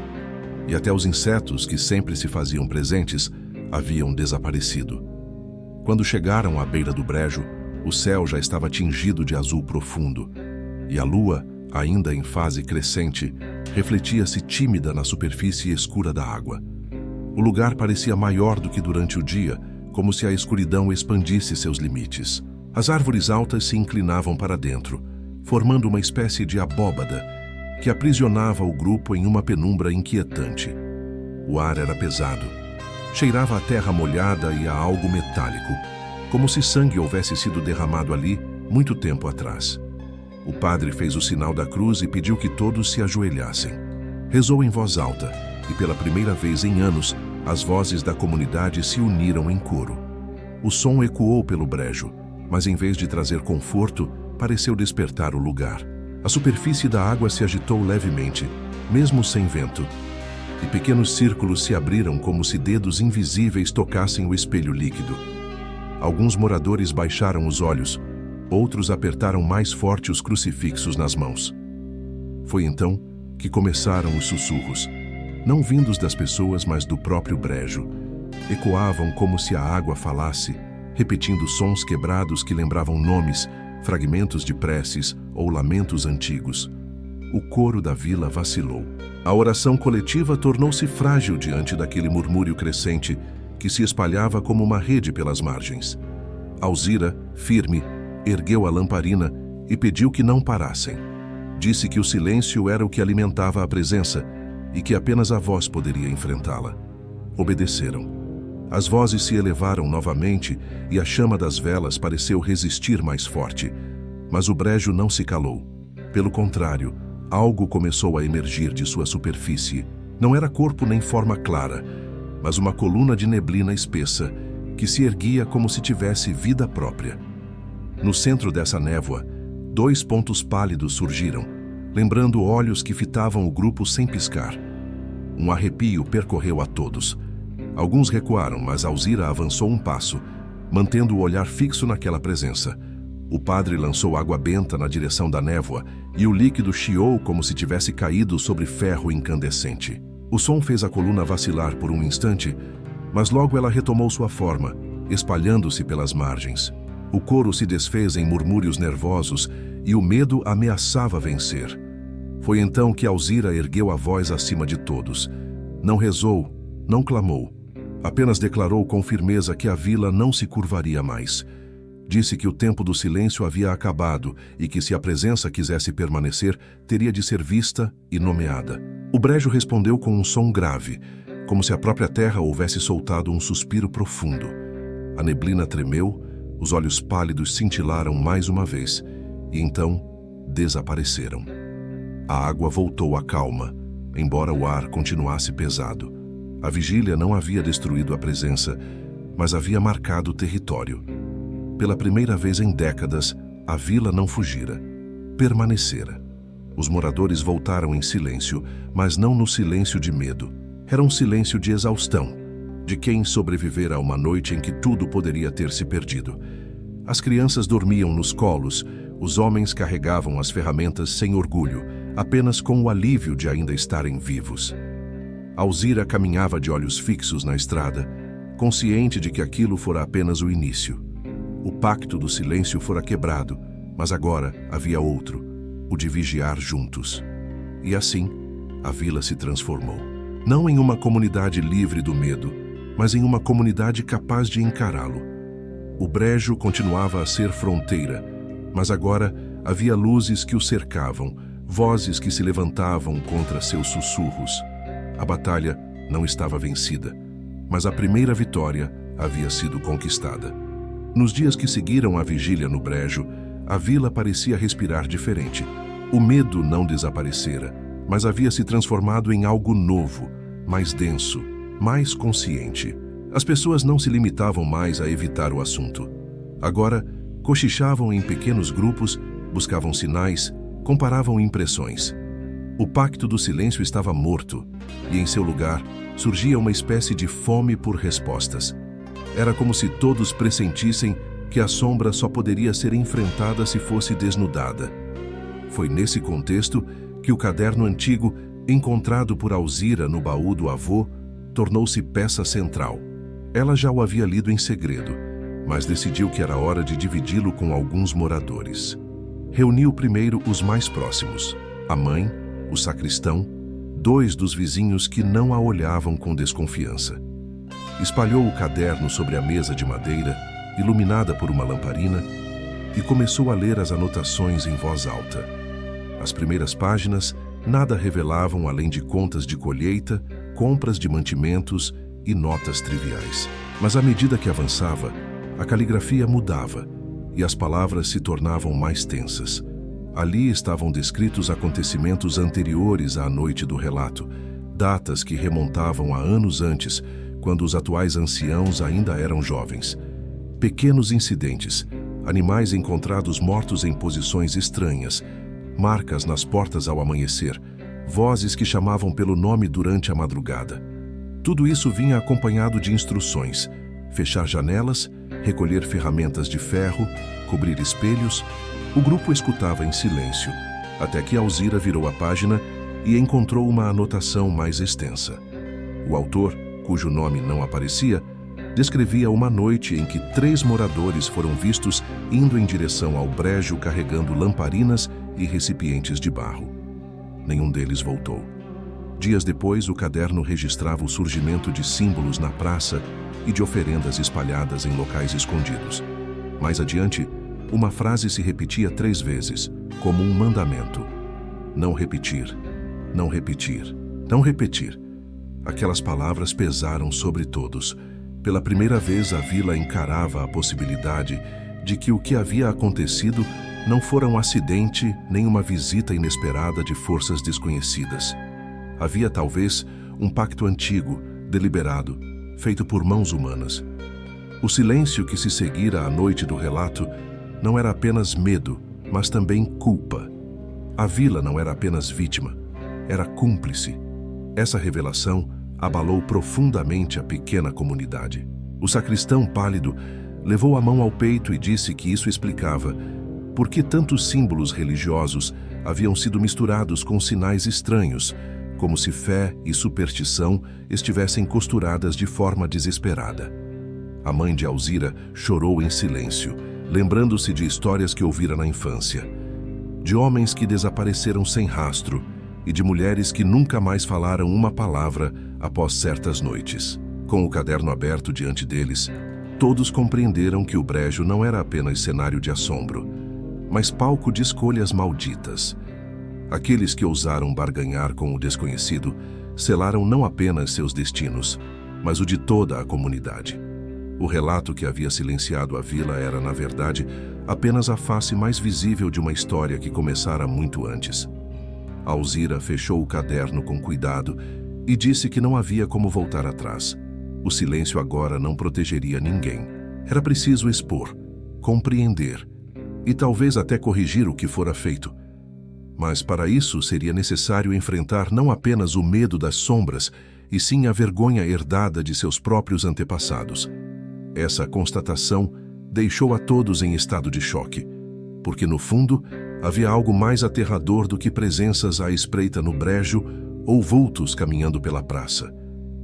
e até os insetos que sempre se faziam presentes haviam desaparecido. Quando chegaram à beira do brejo, o céu já estava tingido de azul profundo, e a lua, ainda em fase crescente, refletia-se tímida na superfície escura da água. O lugar parecia maior do que durante o dia, como se a escuridão expandisse seus limites. As árvores altas se inclinavam para dentro, formando uma espécie de abóbada que aprisionava o grupo em uma penumbra inquietante. O ar era pesado. Cheirava a terra molhada e a algo metálico, como se sangue houvesse sido derramado ali muito tempo atrás. O padre fez o sinal da cruz e pediu que todos se ajoelhassem. Rezou em voz alta, e pela primeira vez em anos, as vozes da comunidade se uniram em coro. O som ecoou pelo brejo, mas em vez de trazer conforto, pareceu despertar o lugar. A superfície da água se agitou levemente, mesmo sem vento, e pequenos círculos se abriram como se dedos invisíveis tocassem o espelho líquido. Alguns moradores baixaram os olhos, outros apertaram mais forte os crucifixos nas mãos. Foi então que começaram os sussurros, não vindos das pessoas, mas do próprio brejo. Ecoavam como se a água falasse, repetindo sons quebrados que lembravam nomes, fragmentos de preces ou lamentos antigos. O coro da vila vacilou. A oração coletiva tornou-se frágil diante daquele murmúrio crescente que se espalhava como uma rede pelas margens. Alzira, firme, ergueu a lamparina e pediu que não parassem. Disse que o silêncio era o que alimentava a presença e que apenas a voz poderia enfrentá-la. Obedeceram. As vozes se elevaram novamente e a chama das velas pareceu resistir mais forte. Mas o brejo não se calou. Pelo contrário, algo começou a emergir de sua superfície. Não era corpo nem forma clara, mas uma coluna de neblina espessa que se erguia como se tivesse vida própria. No centro dessa névoa, 2 pontos pálidos surgiram, lembrando olhos que fitavam o grupo sem piscar. Um arrepio percorreu a todos. Alguns recuaram, mas Alzira avançou um passo, mantendo o olhar fixo naquela presença. O padre lançou água benta na direção da névoa e o líquido chiou como se tivesse caído sobre ferro incandescente. O som fez a coluna vacilar por um instante, mas logo ela retomou sua forma, espalhando-se pelas margens. O coro se desfez em murmúrios nervosos e o medo ameaçava vencer. Foi então que Alzira ergueu a voz acima de todos. Não rezou, não clamou. Apenas declarou com firmeza que a vila não se curvaria mais. Disse que o tempo do silêncio havia acabado e que se a presença quisesse permanecer, teria de ser vista e nomeada. O brejo respondeu com um som grave, como se a própria terra houvesse soltado um suspiro profundo. A neblina tremeu, os olhos pálidos cintilaram mais uma vez, e então desapareceram. A água voltou à calma, embora o ar continuasse pesado. A vigília não havia destruído a presença, mas havia marcado o território. Pela primeira vez em décadas, a vila não fugira, permanecera. Os moradores voltaram em silêncio, mas não no silêncio de medo. Era um silêncio de exaustão, de quem sobrevivera a uma noite em que tudo poderia ter se perdido. As crianças dormiam nos colos, os homens carregavam as ferramentas sem orgulho, apenas com o alívio de ainda estarem vivos. Alzira caminhava de olhos fixos na estrada, consciente de que aquilo fora apenas o início. O pacto do silêncio fora quebrado, mas agora havia outro, o de vigiar juntos. E assim, a vila se transformou. Não em uma comunidade livre do medo, mas em uma comunidade capaz de encará-lo. O brejo continuava a ser fronteira, mas agora havia luzes que o cercavam, vozes que se levantavam contra seus sussurros. A batalha não estava vencida, mas a primeira vitória havia sido conquistada. Nos dias que seguiram a vigília no brejo, a vila parecia respirar diferente. O medo não desaparecera, mas havia se transformado em algo novo, mais denso, mais consciente. As pessoas não se limitavam mais a evitar o assunto. Agora, Cochichavam em pequenos grupos, buscavam sinais, comparavam impressões. O pacto do silêncio estava morto, e em seu lugar surgia uma espécie de fome por respostas. Era como se todos pressentissem que a sombra só poderia ser enfrentada se fosse desnudada. Foi nesse contexto que o caderno antigo, encontrado por Alzira no baú do avô, tornou-se peça central. Ela já o havia lido em segredo, mas decidiu que era hora de dividi-lo com alguns moradores. Reuniu primeiro os mais próximos, a mãe, o sacristão, 2 dos vizinhos que não a olhavam com desconfiança. Espalhou o caderno sobre a mesa de madeira, iluminada por uma lamparina, e começou a ler as anotações em voz alta. As primeiras páginas nada revelavam além de contas de colheita, compras de mantimentos e notas triviais. Mas à medida que avançava, a caligrafia mudava e as palavras se tornavam mais tensas. Ali estavam descritos acontecimentos anteriores à noite do relato, datas que remontavam a anos antes, quando os atuais anciãos ainda eram jovens. Pequenos incidentes, animais encontrados mortos em posições estranhas, marcas nas portas ao amanhecer, vozes que chamavam pelo nome durante a madrugada. Tudo isso vinha acompanhado de instruções: fechar janelas, recolher ferramentas de ferro, cobrir espelhos. O grupo escutava em silêncio, até que Alzira virou a página e encontrou uma anotação mais extensa. O autor, cujo nome não aparecia, descrevia uma noite em que 3 moradores foram vistos indo em direção ao brejo carregando lamparinas e recipientes de barro. Nenhum deles voltou. Dias depois, o caderno registrava o surgimento de símbolos na praça e de oferendas espalhadas em locais escondidos. Mais adiante, uma frase se repetia 3 vezes, como um mandamento: não repetir, não repetir, não repetir. Aquelas palavras pesaram sobre todos. Pela primeira vez, a vila encarava a possibilidade de que o que havia acontecido não fora um acidente nem uma visita inesperada de forças desconhecidas. Havia, talvez, um pacto antigo, deliberado, feito por mãos humanas. O silêncio que se seguira à noite do relato não era apenas medo, mas também culpa. A vila não era apenas vítima, era cúmplice. Essa revelação abalou profundamente a pequena comunidade. O sacristão pálido levou a mão ao peito e disse que isso explicava por que tantos símbolos religiosos haviam sido misturados com sinais estranhos, como se fé e superstição estivessem costuradas de forma desesperada. A mãe de Alzira chorou em silêncio, lembrando-se de histórias que ouvira na infância, de homens que desapareceram sem rastro e de mulheres que nunca mais falaram uma palavra após certas noites. Com o caderno aberto diante deles, todos compreenderam que o brejo não era apenas cenário de assombro, mas palco de escolhas malditas. Aqueles que ousaram barganhar com o desconhecido selaram não apenas seus destinos, mas o de toda a comunidade. O relato que havia silenciado a vila era, na verdade, apenas a face mais visível de uma história que começara muito antes. Alzira fechou o caderno com cuidado e disse que não havia como voltar atrás. O silêncio agora não protegeria ninguém. Era preciso expor, compreender e talvez até corrigir o que fora feito. Mas para isso seria necessário enfrentar não apenas o medo das sombras, e sim a vergonha herdada de seus próprios antepassados. Essa constatação deixou a todos em estado de choque, porque no fundo havia algo mais aterrador do que presenças à espreita no brejo ou vultos caminhando pela praça.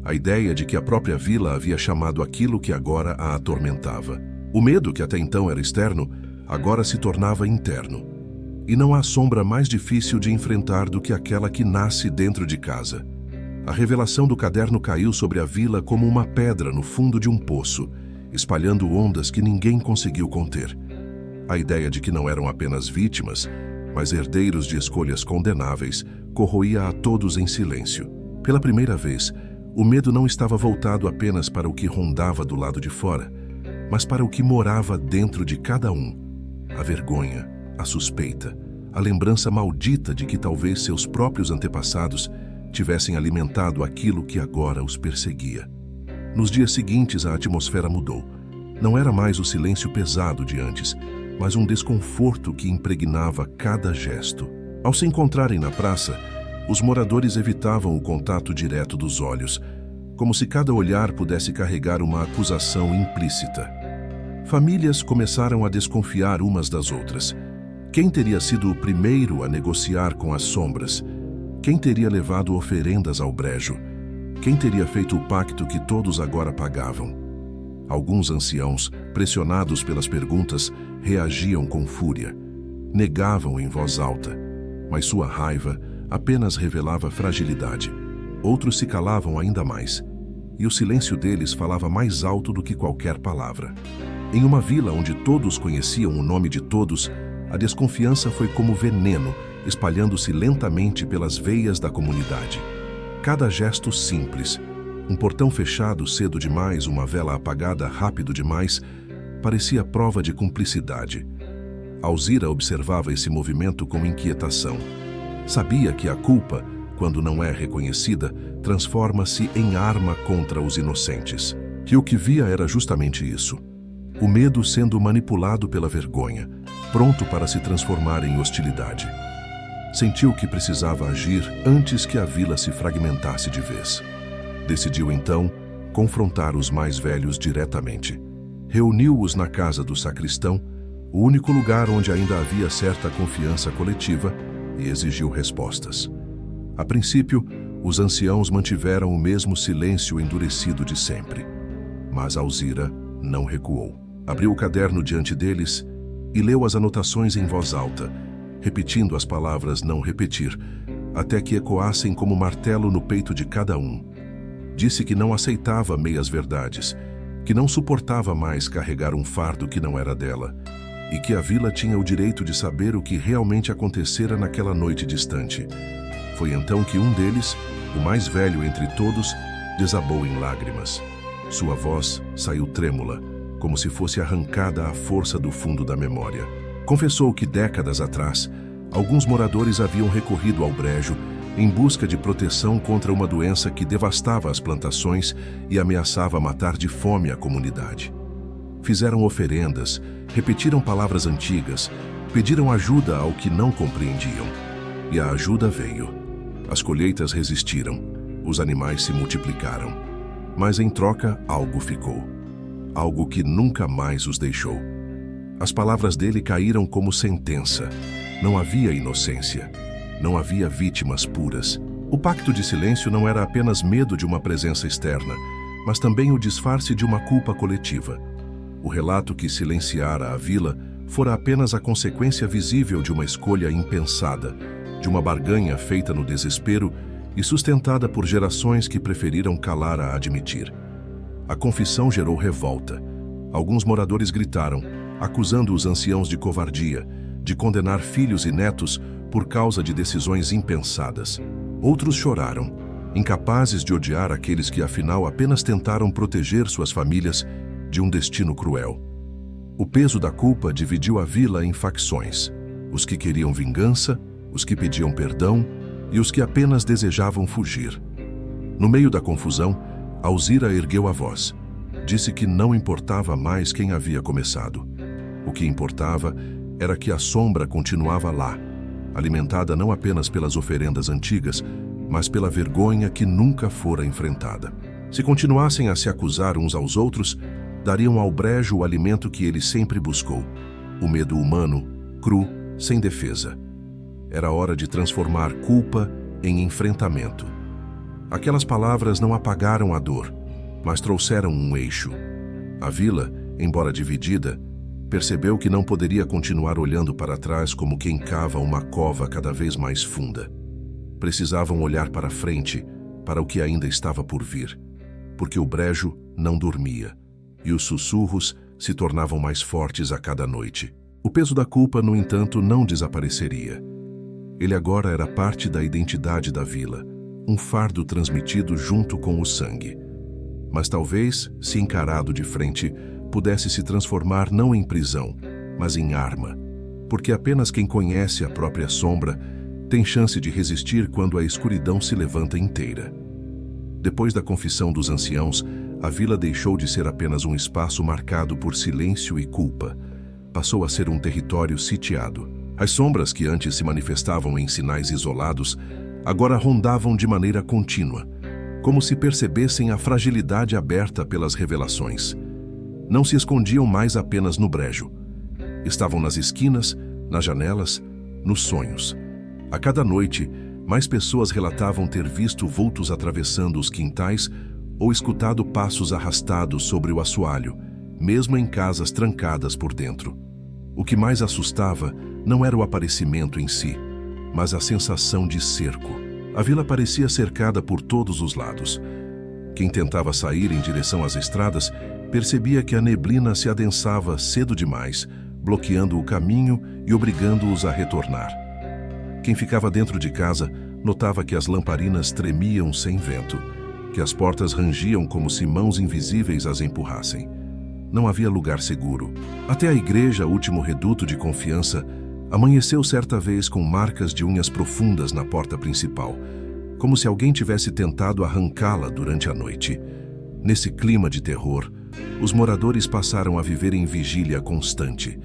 A ideia de que a própria vila havia chamado aquilo que agora a atormentava. O medo, que até então era externo, agora se tornava interno. E não há sombra mais difícil de enfrentar do que aquela que nasce dentro de casa. A revelação do caderno caiu sobre a vila como uma pedra no fundo de um poço, espalhando ondas que ninguém conseguiu conter. A ideia de que não eram apenas vítimas, mas herdeiros de escolhas condenáveis, corroía a todos em silêncio. Pela primeira vez, o medo não estava voltado apenas para o que rondava do lado de fora, mas para o que morava dentro de cada um. A vergonha, a suspeita, a lembrança maldita de que talvez seus próprios antepassados tivessem alimentado aquilo que agora os perseguia. Nos dias seguintes, a atmosfera mudou. Não era mais o silêncio pesado de antes, mas um desconforto que impregnava cada gesto. Ao se encontrarem na praça, os moradores evitavam o contato direto dos olhos, como se cada olhar pudesse carregar uma acusação implícita. Famílias começaram a desconfiar umas das outras. Quem teria sido o primeiro a negociar com as sombras? Quem teria levado oferendas ao brejo? Quem teria feito o pacto que todos agora pagavam? Alguns anciãos, pressionados pelas perguntas, reagiam com fúria. Negavam em voz alta, mas sua raiva apenas revelava fragilidade. Outros se calavam ainda mais, e o silêncio deles falava mais alto do que qualquer palavra. Em uma vila onde todos conheciam o nome de todos, a desconfiança foi como veneno, espalhando-se lentamente pelas veias da comunidade. Cada gesto simples, um portão fechado cedo demais, uma vela apagada rápido demais, parecia prova de cumplicidade. Alzira observava esse movimento com inquietação. Sabia que a culpa, quando não é reconhecida, transforma-se em arma contra os inocentes. Que o que via era justamente isso. O medo sendo manipulado pela vergonha, pronto para se transformar em hostilidade. Sentiu que precisava agir antes que a vila se fragmentasse de vez. Decidiu então confrontar os mais velhos diretamente. Reuniu-os na casa do sacristão, o único lugar onde ainda havia certa confiança coletiva, e exigiu respostas. A princípio, os anciãos mantiveram o mesmo silêncio endurecido de sempre. Mas Alzira não recuou. Abriu o caderno diante deles e leu as anotações em voz alta, repetindo as palavras não repetir, até que ecoassem como martelo no peito de cada um. Disse que não aceitava meias-verdades, que não suportava mais carregar um fardo que não era dela, e que a vila tinha o direito de saber o que realmente acontecera naquela noite distante. Foi então que um deles, o mais velho entre todos, desabou em lágrimas. Sua voz saiu trêmula, como se fosse arrancada à força do fundo da memória. Confessou que décadas atrás, alguns moradores haviam recorrido ao brejo em busca de proteção contra uma doença que devastava as plantações e ameaçava matar de fome a comunidade. Fizeram oferendas, repetiram palavras antigas, pediram ajuda ao que não compreendiam. E a ajuda veio. As colheitas resistiram, os animais se multiplicaram. Mas em troca, algo ficou. Algo que nunca mais os deixou. As palavras dele caíram como sentença. Não havia inocência. Não havia vítimas puras. O pacto de silêncio não era apenas medo de uma presença externa, mas também o disfarce de uma culpa coletiva. O relato que silenciara a vila fora apenas a consequência visível de uma escolha impensada, de uma barganha feita no desespero e sustentada por gerações que preferiram calar a admitir. A confissão gerou revolta. Alguns moradores gritaram, acusando os anciãos de covardia, de condenar filhos e netos por causa de decisões impensadas. Outros choraram, incapazes de odiar aqueles que afinal apenas tentaram proteger suas famílias de um destino cruel. O peso da culpa dividiu a vila em facções, os que queriam vingança, os que pediam perdão e os que apenas desejavam fugir. No meio da confusão, Alzira ergueu a voz. Disse que não importava mais quem havia começado. O que importava era que a sombra continuava lá, alimentada não apenas pelas oferendas antigas, mas pela vergonha que nunca fora enfrentada. Se continuassem a se acusar uns aos outros, dariam ao brejo o alimento que ele sempre buscou, o medo humano, cru, sem defesa. Era hora de transformar culpa em enfrentamento. Aquelas palavras não apagaram a dor, mas trouxeram um eixo. A vila, embora dividida, percebeu que não poderia continuar olhando para trás como quem cava uma cova cada vez mais funda. Precisavam olhar para frente, para o que ainda estava por vir, porque o brejo não dormia, e os sussurros se tornavam mais fortes a cada noite. O peso da culpa, no entanto, não desapareceria. Ele agora era parte da identidade da vila, um fardo transmitido junto com o sangue. Mas talvez, se encarado de frente, pudesse se transformar não em prisão, mas em arma, porque apenas quem conhece a própria sombra tem chance de resistir quando a escuridão se levanta inteira. Depois da confissão dos anciãos, a vila deixou de ser apenas um espaço marcado por silêncio e culpa. passou a ser um território sitiado. As sombras que antes se manifestavam em sinais isolados, agora rondavam de maneira contínua, como se percebessem a fragilidade aberta pelas revelações. Não se escondiam mais apenas no brejo. Estavam nas esquinas, nas janelas, nos sonhos. A cada noite, mais pessoas relatavam ter visto vultos atravessando os quintais ou escutado passos arrastados sobre o assoalho, mesmo em casas trancadas por dentro. O que mais assustava não era o aparecimento em si, mas a sensação de cerco. A vila parecia cercada por todos os lados. Quem tentava sair em direção às estradas percebia que a neblina se adensava cedo demais, bloqueando o caminho e obrigando-os a retornar. Quem ficava dentro de casa notava que as lamparinas tremiam sem vento, que as portas rangiam como se mãos invisíveis as empurrassem. Não havia lugar seguro. Até a igreja, último reduto de confiança, amanheceu certa vez com marcas de unhas profundas na porta principal, como se alguém tivesse tentado arrancá-la durante a noite. Nesse clima de terror, os moradores passaram a viver em vigília constante.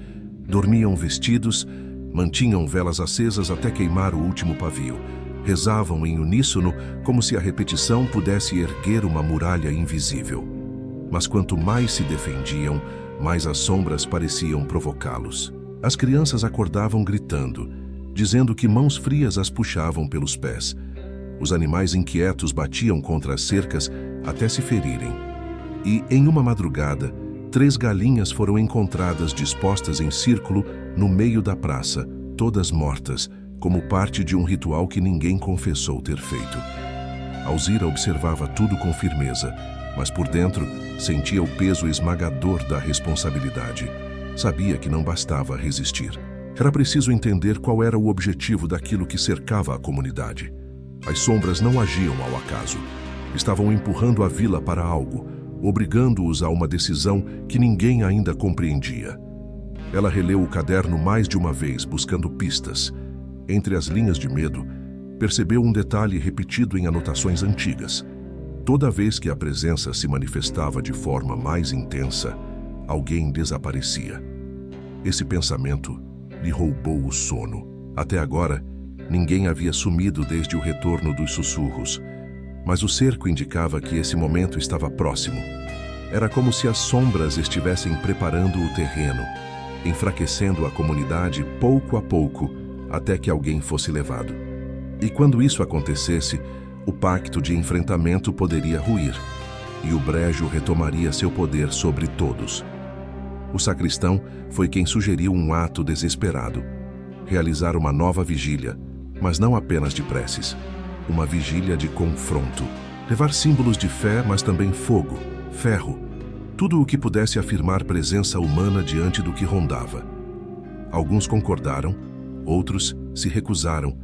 Dormiam vestidos, mantinham velas acesas até queimar o último pavio. Rezavam em uníssono como se a repetição pudesse erguer uma muralha invisível. Mas quanto mais se defendiam, mais as sombras pareciam provocá-los. As crianças acordavam gritando, dizendo que mãos frias as puxavam pelos pés. Os animais inquietos batiam contra as cercas até se ferirem. E, em uma madrugada, 3 galinhas foram encontradas dispostas em círculo no meio da praça, todas mortas, como parte de um ritual que ninguém confessou ter feito. Alzira observava tudo com firmeza, mas por dentro sentia o peso esmagador da responsabilidade. Sabia que não bastava resistir. Era preciso entender qual era o objetivo daquilo que cercava a comunidade. As sombras não agiam ao acaso. Estavam empurrando a vila para algo, obrigando-os a uma decisão que ninguém ainda compreendia. Ela releu o caderno mais de uma vez, buscando pistas. Entre as linhas de medo, percebeu um detalhe repetido em anotações antigas. Toda vez que a presença se manifestava de forma mais intensa, alguém desaparecia. Esse pensamento lhe roubou o sono. Até agora, ninguém havia sumido desde o retorno dos sussurros, mas o cerco indicava que esse momento estava próximo. Era como se as sombras estivessem preparando o terreno, enfraquecendo a comunidade pouco a pouco, até que alguém fosse levado. E quando isso acontecesse, o pacto de enfrentamento poderia ruir, e o brejo retomaria seu poder sobre todos. O sacristão foi quem sugeriu um ato desesperado: realizar uma nova vigília, mas não apenas de preces, uma vigília de confronto. Levar símbolos de fé, mas também fogo, ferro, tudo o que pudesse afirmar presença humana diante do que rondava. Alguns concordaram, outros se recusaram,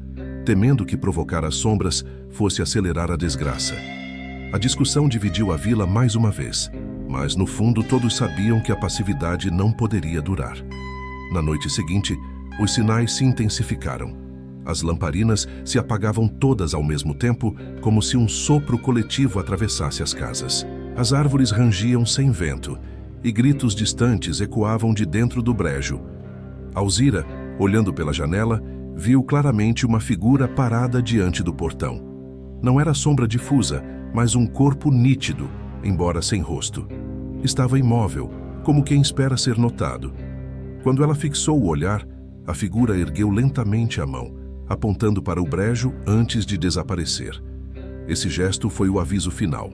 temendo que provocar as sombras fosse acelerar a desgraça. A discussão dividiu a vila mais uma vez, mas no fundo todos sabiam que a passividade não poderia durar. Na noite seguinte, os sinais se intensificaram. As lamparinas se apagavam todas ao mesmo tempo, como se um sopro coletivo atravessasse as casas. As árvores rangiam sem vento, e gritos distantes ecoavam de dentro do brejo. Alzira, olhando pela janela, viu claramente uma figura parada diante do portão. Não era sombra difusa, mas um corpo nítido, embora sem rosto. Estava imóvel, como quem espera ser notado. Quando ela fixou o olhar, a figura ergueu lentamente a mão, apontando para o brejo antes de desaparecer. Esse gesto foi o aviso final.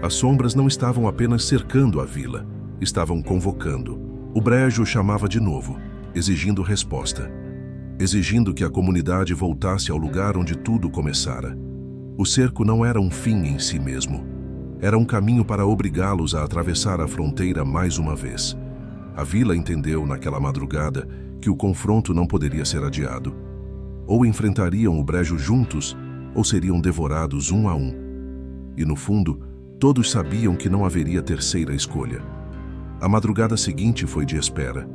As sombras não estavam apenas cercando a vila, estavam convocando. O brejo chamava de novo, exigindo resposta. Exigindo que a comunidade voltasse ao lugar onde tudo começara. O cerco não era um fim em si mesmo. Era um caminho para obrigá-los a atravessar a fronteira mais uma vez. A vila entendeu, naquela madrugada, que o confronto não poderia ser adiado. Ou enfrentariam o brejo juntos, ou seriam devorados um a um. E, no fundo, todos sabiam que não haveria terceira escolha. A madrugada seguinte foi de espera.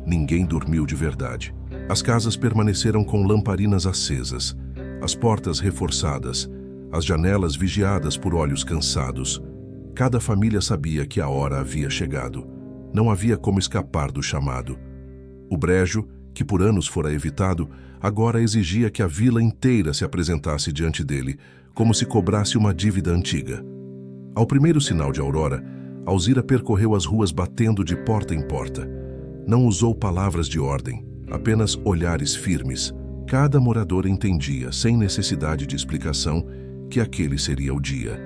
Ninguém dormiu de verdade. As casas permaneceram com lamparinas acesas, as portas reforçadas, as janelas vigiadas por olhos cansados. Cada família sabia que a hora havia chegado. Não havia como escapar do chamado. O brejo, que por anos fora evitado, agora exigia que a vila inteira se apresentasse diante dele, como se cobrasse uma dívida antiga. Ao primeiro sinal de aurora, Alzira percorreu as ruas batendo de porta em porta. Não usou palavras de ordem, apenas olhares firmes. Cada morador entendia, sem necessidade de explicação, que aquele seria o dia.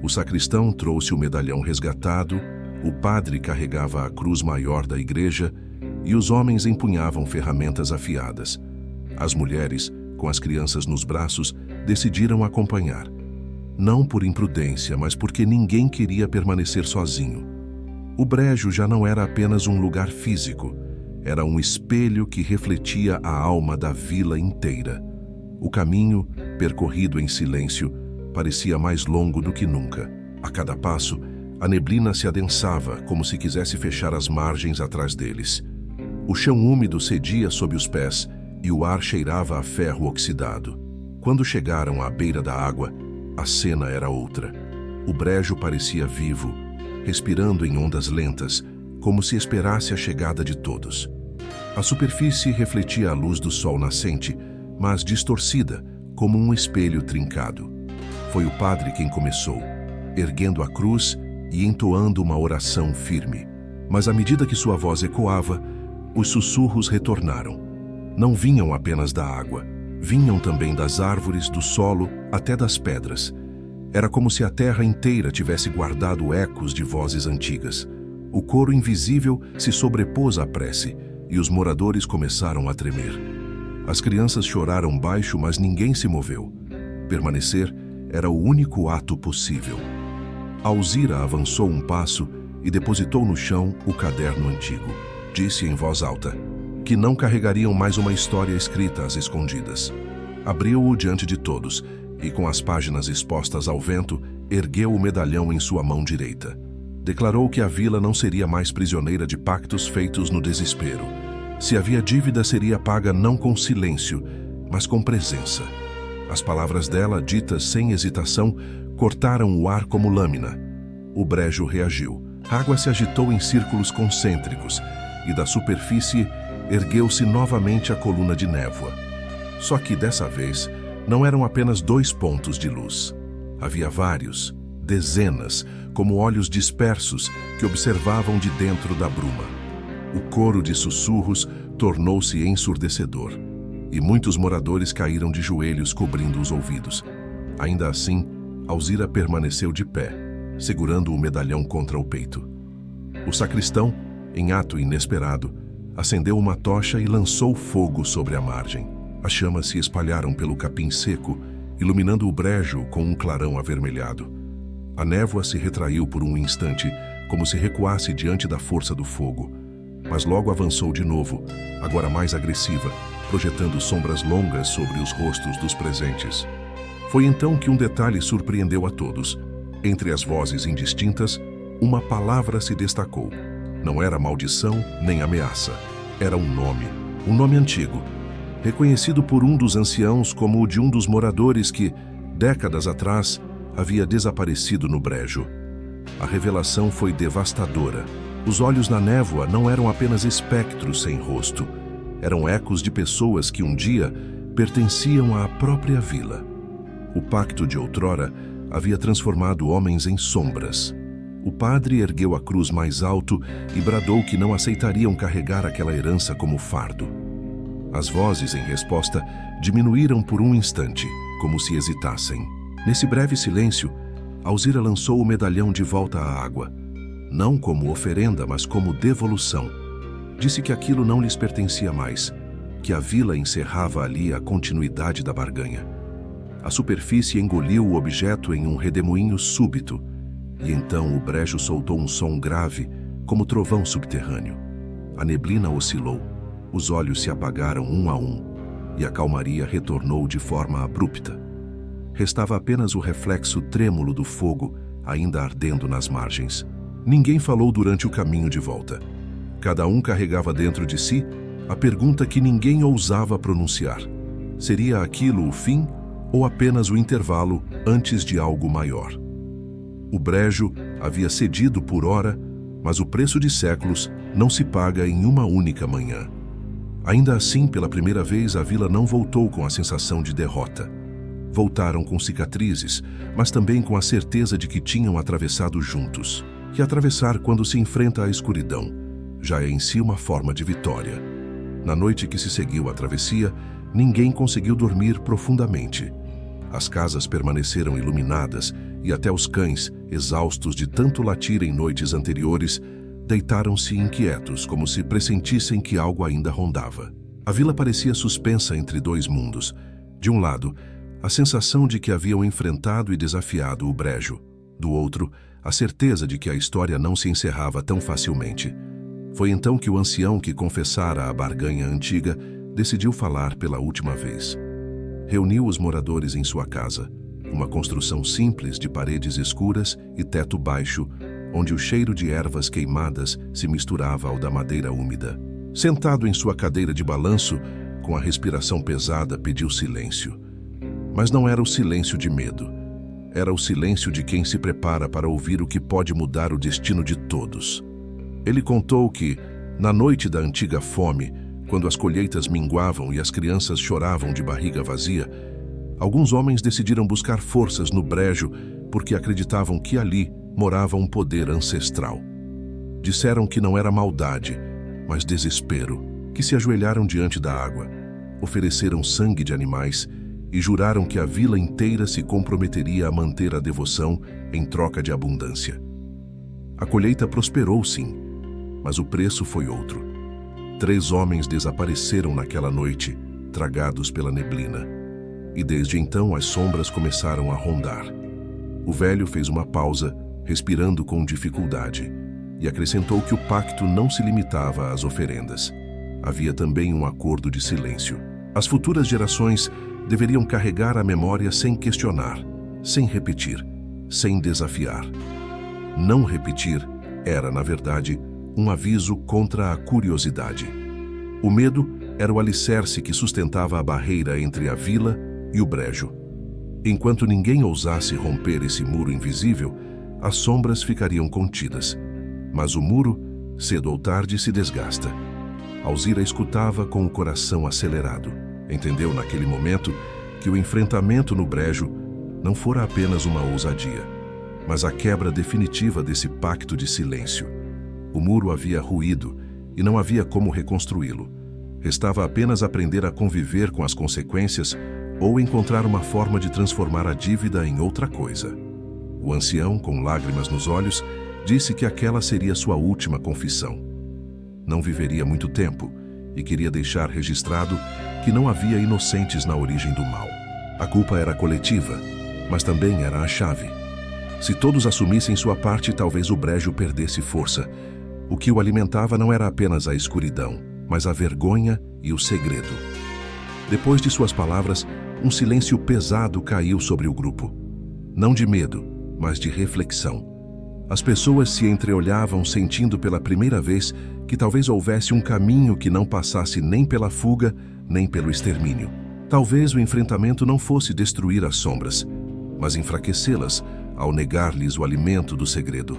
O sacristão trouxe o medalhão resgatado, o padre carregava a cruz maior da igreja e os homens empunhavam ferramentas afiadas. As mulheres, com as crianças nos braços, decidiram acompanhar. Não por imprudência, mas porque ninguém queria permanecer sozinho. O brejo já não era apenas um lugar físico, era um espelho que refletia a alma da vila inteira. O caminho, percorrido em silêncio, parecia mais longo do que nunca. A cada passo, a neblina se adensava, como se quisesse fechar as margens atrás deles. O chão úmido cedia sob os pés e o ar cheirava a ferro oxidado. Quando chegaram à beira da água, a cena era outra. O brejo parecia vivo, respirando em ondas lentas, como se esperasse a chegada de todos. A superfície refletia a luz do sol nascente, mas distorcida, como um espelho trincado. Foi o padre quem começou, erguendo a cruz e entoando uma oração firme. Mas à medida que sua voz ecoava, os sussurros retornaram. Não vinham apenas da água, vinham também das árvores, do solo, até das pedras. Era como se a terra inteira tivesse guardado ecos de vozes antigas. O coro invisível se sobrepôs à prece e os moradores começaram a tremer. As crianças choraram baixo, mas ninguém se moveu. Permanecer era o único ato possível. Alzira avançou um passo e depositou no chão o caderno antigo. Disse em voz alta que não carregariam mais uma história escrita às escondidas. Abriu-o diante de todos e, com as páginas expostas ao vento, ergueu o medalhão em sua mão direita. Declarou que a vila não seria mais prisioneira de pactos feitos no desespero. Se havia dívida, seria paga não com silêncio, mas com presença. As palavras dela, ditas sem hesitação, cortaram o ar como lâmina. O brejo reagiu. A água se agitou em círculos concêntricos e da superfície ergueu-se novamente a coluna de névoa. Só que, dessa vez, não eram apenas 2 pontos de luz. Havia vários, dezenas, como olhos dispersos que observavam de dentro da bruma. O coro de sussurros tornou-se ensurdecedor, e muitos moradores caíram de joelhos cobrindo os ouvidos. Ainda assim, Alzira permaneceu de pé, segurando o medalhão contra o peito. O sacristão, em ato inesperado, acendeu uma tocha e lançou fogo sobre a margem. As chamas se espalharam pelo capim seco, iluminando o brejo com um clarão avermelhado. A névoa se retraiu por um instante, como se recuasse diante da força do fogo, mas logo avançou de novo, agora mais agressiva, projetando sombras longas sobre os rostos dos presentes. Foi então que um detalhe surpreendeu a todos. Entre as vozes indistintas, uma palavra se destacou. Não era maldição nem ameaça. Era um nome antigo, reconhecido por um dos anciãos como o de um dos moradores que, décadas atrás, havia desaparecido no brejo. A revelação foi devastadora. Os olhos na névoa não eram apenas espectros sem rosto. Eram ecos de pessoas que um dia pertenciam à própria vila. O pacto de outrora havia transformado homens em sombras. O padre ergueu a cruz mais alto e bradou que não aceitariam carregar aquela herança como fardo. As vozes, em resposta, diminuíram por um instante, como se hesitassem. Nesse breve silêncio, Alzira lançou o medalhão de volta à água. Não como oferenda, mas como devolução. Disse que aquilo não lhes pertencia mais, que a vila encerrava ali a continuidade da barganha. A superfície engoliu o objeto em um redemoinho súbito, e então o brejo soltou um som grave, como trovão subterrâneo. A neblina oscilou, os olhos se apagaram um a um, e a calmaria retornou de forma abrupta. Restava apenas o reflexo trêmulo do fogo, ainda ardendo nas margens. Ninguém falou durante o caminho de volta. Cada um carregava dentro de si a pergunta que ninguém ousava pronunciar. Seria aquilo o fim ou apenas o intervalo antes de algo maior? O brejo havia cedido por hora, mas o preço de séculos não se paga em uma única manhã. Ainda assim, pela primeira vez, a vila não voltou com a sensação de derrota. Voltaram com cicatrizes, mas também com a certeza de que tinham atravessado juntos. Que atravessar quando se enfrenta à escuridão já é em si uma forma de vitória. Na noite que se seguiu à travessia, ninguém conseguiu dormir profundamente. As casas permaneceram iluminadas e até os cães, exaustos de tanto latir em noites anteriores, deitaram-se inquietos, como se pressentissem que algo ainda rondava. A vila parecia suspensa entre dois mundos. De um lado, a sensação de que haviam enfrentado e desafiado o brejo. Do outro, a certeza de que a história não se encerrava tão facilmente. Foi então que o ancião que confessara a barganha antiga decidiu falar pela última vez. Reuniu os moradores em sua casa, uma construção simples de paredes escuras e teto baixo, onde o cheiro de ervas queimadas se misturava ao da madeira úmida. Sentado em sua cadeira de balanço, com a respiração pesada, pediu silêncio. Mas não era o silêncio de medo. Era o silêncio de quem se prepara para ouvir o que pode mudar o destino de todos. Ele contou que, na noite da antiga fome, quando as colheitas minguavam e as crianças choravam de barriga vazia, alguns homens decidiram buscar forças no brejo porque acreditavam que ali morava um poder ancestral. Disseram que não era maldade, mas desespero, que se ajoelharam diante da água, ofereceram sangue de animais e juraram que a vila inteira se comprometeria a manter a devoção em troca de abundância. A colheita prosperou, sim, mas o preço foi outro. 3 homens desapareceram naquela noite, tragados pela neblina. E desde então as sombras começaram a rondar. O velho fez uma pausa, respirando com dificuldade, e acrescentou que o pacto não se limitava às oferendas. Havia também um acordo de silêncio. As futuras gerações deveriam carregar a memória sem questionar, sem repetir, sem desafiar. Não repetir era, na verdade, um aviso contra a curiosidade. O medo era o alicerce que sustentava a barreira entre a vila e o brejo. Enquanto ninguém ousasse romper esse muro invisível, as sombras ficariam contidas. Mas o muro, cedo ou tarde, se desgasta. Alzira escutava com o coração acelerado. Entendeu naquele momento que o enfrentamento no brejo não fora apenas uma ousadia, mas a quebra definitiva desse pacto de silêncio. O muro havia ruído e não havia como reconstruí-lo. Restava apenas aprender a conviver com as consequências ou encontrar uma forma de transformar a dívida em outra coisa. O ancião, com lágrimas nos olhos, disse que aquela seria sua última confissão. Não viveria muito tempo e queria deixar registrado que não havia inocentes na origem do mal. A culpa era coletiva, mas também era a chave. Se todos assumissem sua parte, talvez o brejo perdesse força. O que o alimentava não era apenas a escuridão, mas a vergonha e o segredo. Depois de suas palavras, um silêncio pesado caiu sobre o grupo. Não de medo, mas de reflexão. As pessoas se entreolhavam, sentindo pela primeira vez que talvez houvesse um caminho que não passasse nem pela fuga, nem pelo extermínio. Talvez o enfrentamento não fosse destruir as sombras, mas enfraquecê-las ao negar-lhes o alimento do segredo.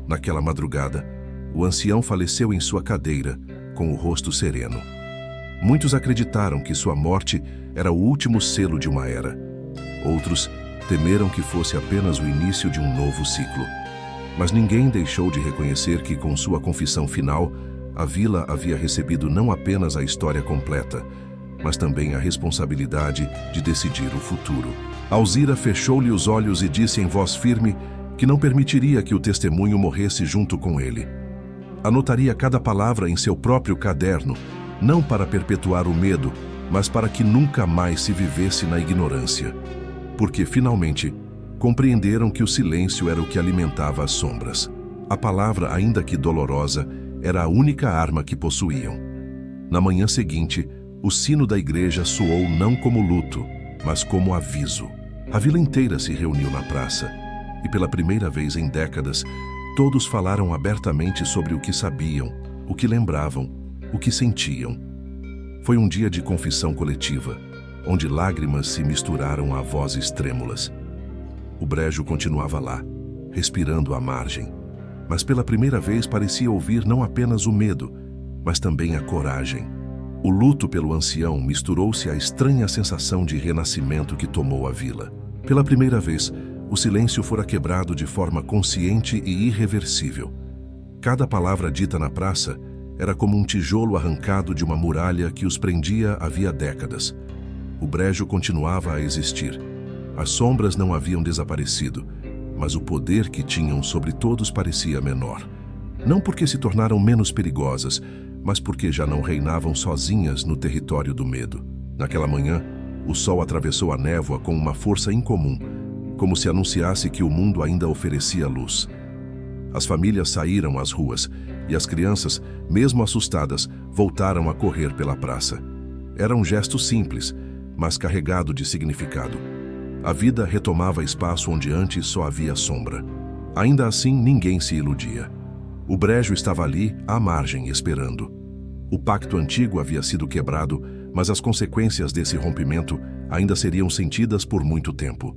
Naquela madrugada, o ancião faleceu em sua cadeira, com o rosto sereno. Muitos acreditaram que sua morte era o último selo de uma era. Outros temeram que fosse apenas o início de um novo ciclo. Mas ninguém deixou de reconhecer que, com sua confissão final, a vila havia recebido não apenas a história completa, mas também a responsabilidade de decidir o futuro. Alzira fechou-lhe os olhos e disse em voz firme que não permitiria que o testemunho morresse junto com ele. Anotaria cada palavra em seu próprio caderno, não para perpetuar o medo, mas para que nunca mais se vivesse na ignorância. Porque, finalmente, compreenderam que o silêncio era o que alimentava as sombras. A palavra, ainda que dolorosa, era a única arma que possuíam. Na manhã seguinte, o sino da igreja soou não como luto, mas como aviso. A vila inteira se reuniu na praça, e pela primeira vez em décadas, todos falaram abertamente sobre o que sabiam, o que lembravam, o que sentiam. Foi um dia de confissão coletiva, onde lágrimas se misturaram a vozes trêmulas. O brejo continuava lá, respirando à margem, mas pela primeira vez parecia ouvir não apenas o medo, mas também a coragem. O luto pelo ancião misturou-se à estranha sensação de renascimento que tomou a vila. Pela primeira vez, o silêncio fora quebrado de forma consciente e irreversível. Cada palavra dita na praça era como um tijolo arrancado de uma muralha que os prendia havia décadas. O brejo continuava a existir. As sombras não haviam desaparecido, mas o poder que tinham sobre todos parecia menor. Não porque se tornaram menos perigosas, mas porque já não reinavam sozinhas no território do medo. Naquela manhã, o sol atravessou a névoa com uma força incomum, como se anunciasse que o mundo ainda oferecia luz. As famílias saíram às ruas e as crianças, mesmo assustadas, voltaram a correr pela praça. Era um gesto simples, mas carregado de significado. A vida retomava espaço onde antes só havia sombra. Ainda assim, ninguém se iludia. O brejo estava ali, à margem, esperando. O pacto antigo havia sido quebrado, mas as consequências desse rompimento ainda seriam sentidas por muito tempo.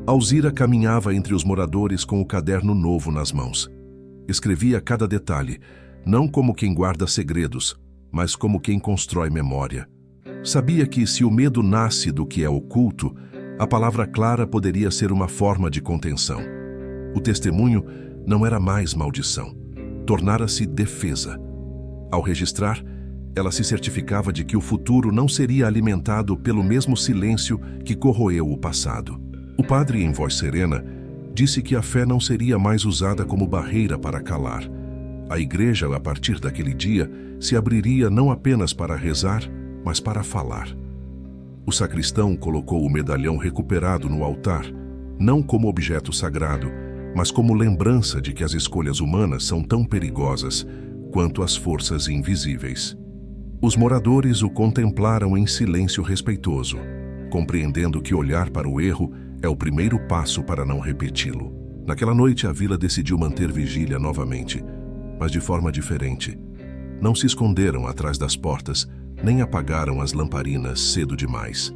Alzira caminhava entre os moradores com o caderno novo nas mãos. Escrevia cada detalhe, não como quem guarda segredos, mas como quem constrói memória. Sabia que, se o medo nasce do que é oculto, a palavra clara poderia ser uma forma de contenção. O testemunho não era mais maldição, tornara-se defesa. Ao registrar, ela se certificava de que o futuro não seria alimentado pelo mesmo silêncio que corroeu o passado. O padre, em voz serena, disse que a fé não seria mais usada como barreira para calar. A igreja, a partir daquele dia, se abriria não apenas para rezar, mas para falar. O sacristão colocou o medalhão recuperado no altar, não como objeto sagrado, mas como lembrança de que as escolhas humanas são tão perigosas quanto as forças invisíveis. Os moradores o contemplaram em silêncio respeitoso, compreendendo que olhar para o erro é o primeiro passo para não repeti-lo. Naquela noite, a vila decidiu manter vigília novamente, mas de forma diferente. Não se esconderam atrás das portas, nem apagaram as lamparinas cedo demais.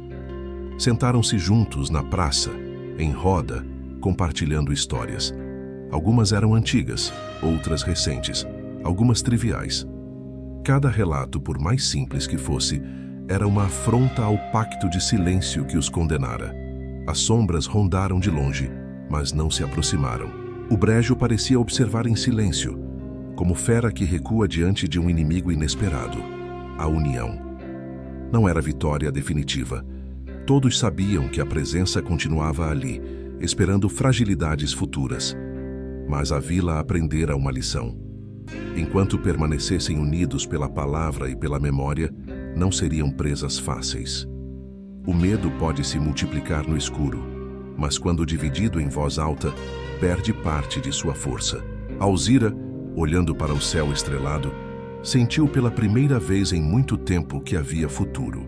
Sentaram-se juntos na praça, em roda, compartilhando histórias. Algumas eram antigas, outras recentes, algumas triviais. Cada relato, por mais simples que fosse, era uma afronta ao pacto de silêncio que os condenara. As sombras rondaram de longe, mas não se aproximaram. O brejo parecia observar em silêncio, como fera que recua diante de um inimigo inesperado. A união. Não era vitória definitiva. Todos sabiam que a presença continuava ali, esperando fragilidades futuras. Mas a vila aprendera uma lição. Enquanto permanecessem unidos pela palavra e pela memória, não seriam presas fáceis. O medo pode se multiplicar no escuro, mas quando dividido em voz alta, perde parte de sua força. Alzira, olhando para o céu estrelado, sentiu pela primeira vez em muito tempo que havia futuro.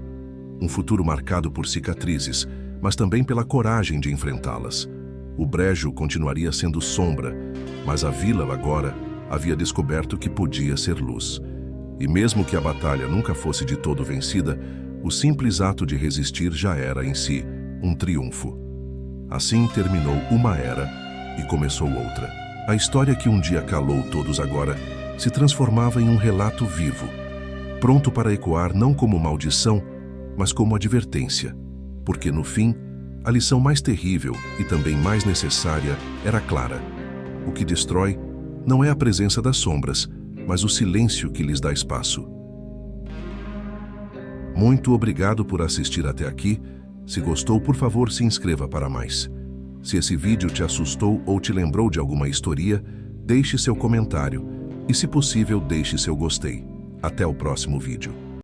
Um futuro marcado por cicatrizes, mas também pela coragem de enfrentá-las. O brejo continuaria sendo sombra, mas a vila agora havia descoberto que podia ser luz. E mesmo que a batalha nunca fosse de todo vencida, o simples ato de resistir já era, em si, um triunfo. Assim terminou uma era e começou outra. A história que um dia calou todos agora se transformava em um relato vivo, pronto para ecoar não como maldição, mas como advertência. Porque, no fim, a lição mais terrível e também mais necessária era clara. O que destrói não é a presença das sombras, mas o silêncio que lhes dá espaço. Muito obrigado por assistir até aqui. Se gostou, por favor, se inscreva para mais. Se esse vídeo te assustou ou te lembrou de alguma historia, deixe seu comentário e, se possível, deixe seu gostei. Até o próximo vídeo.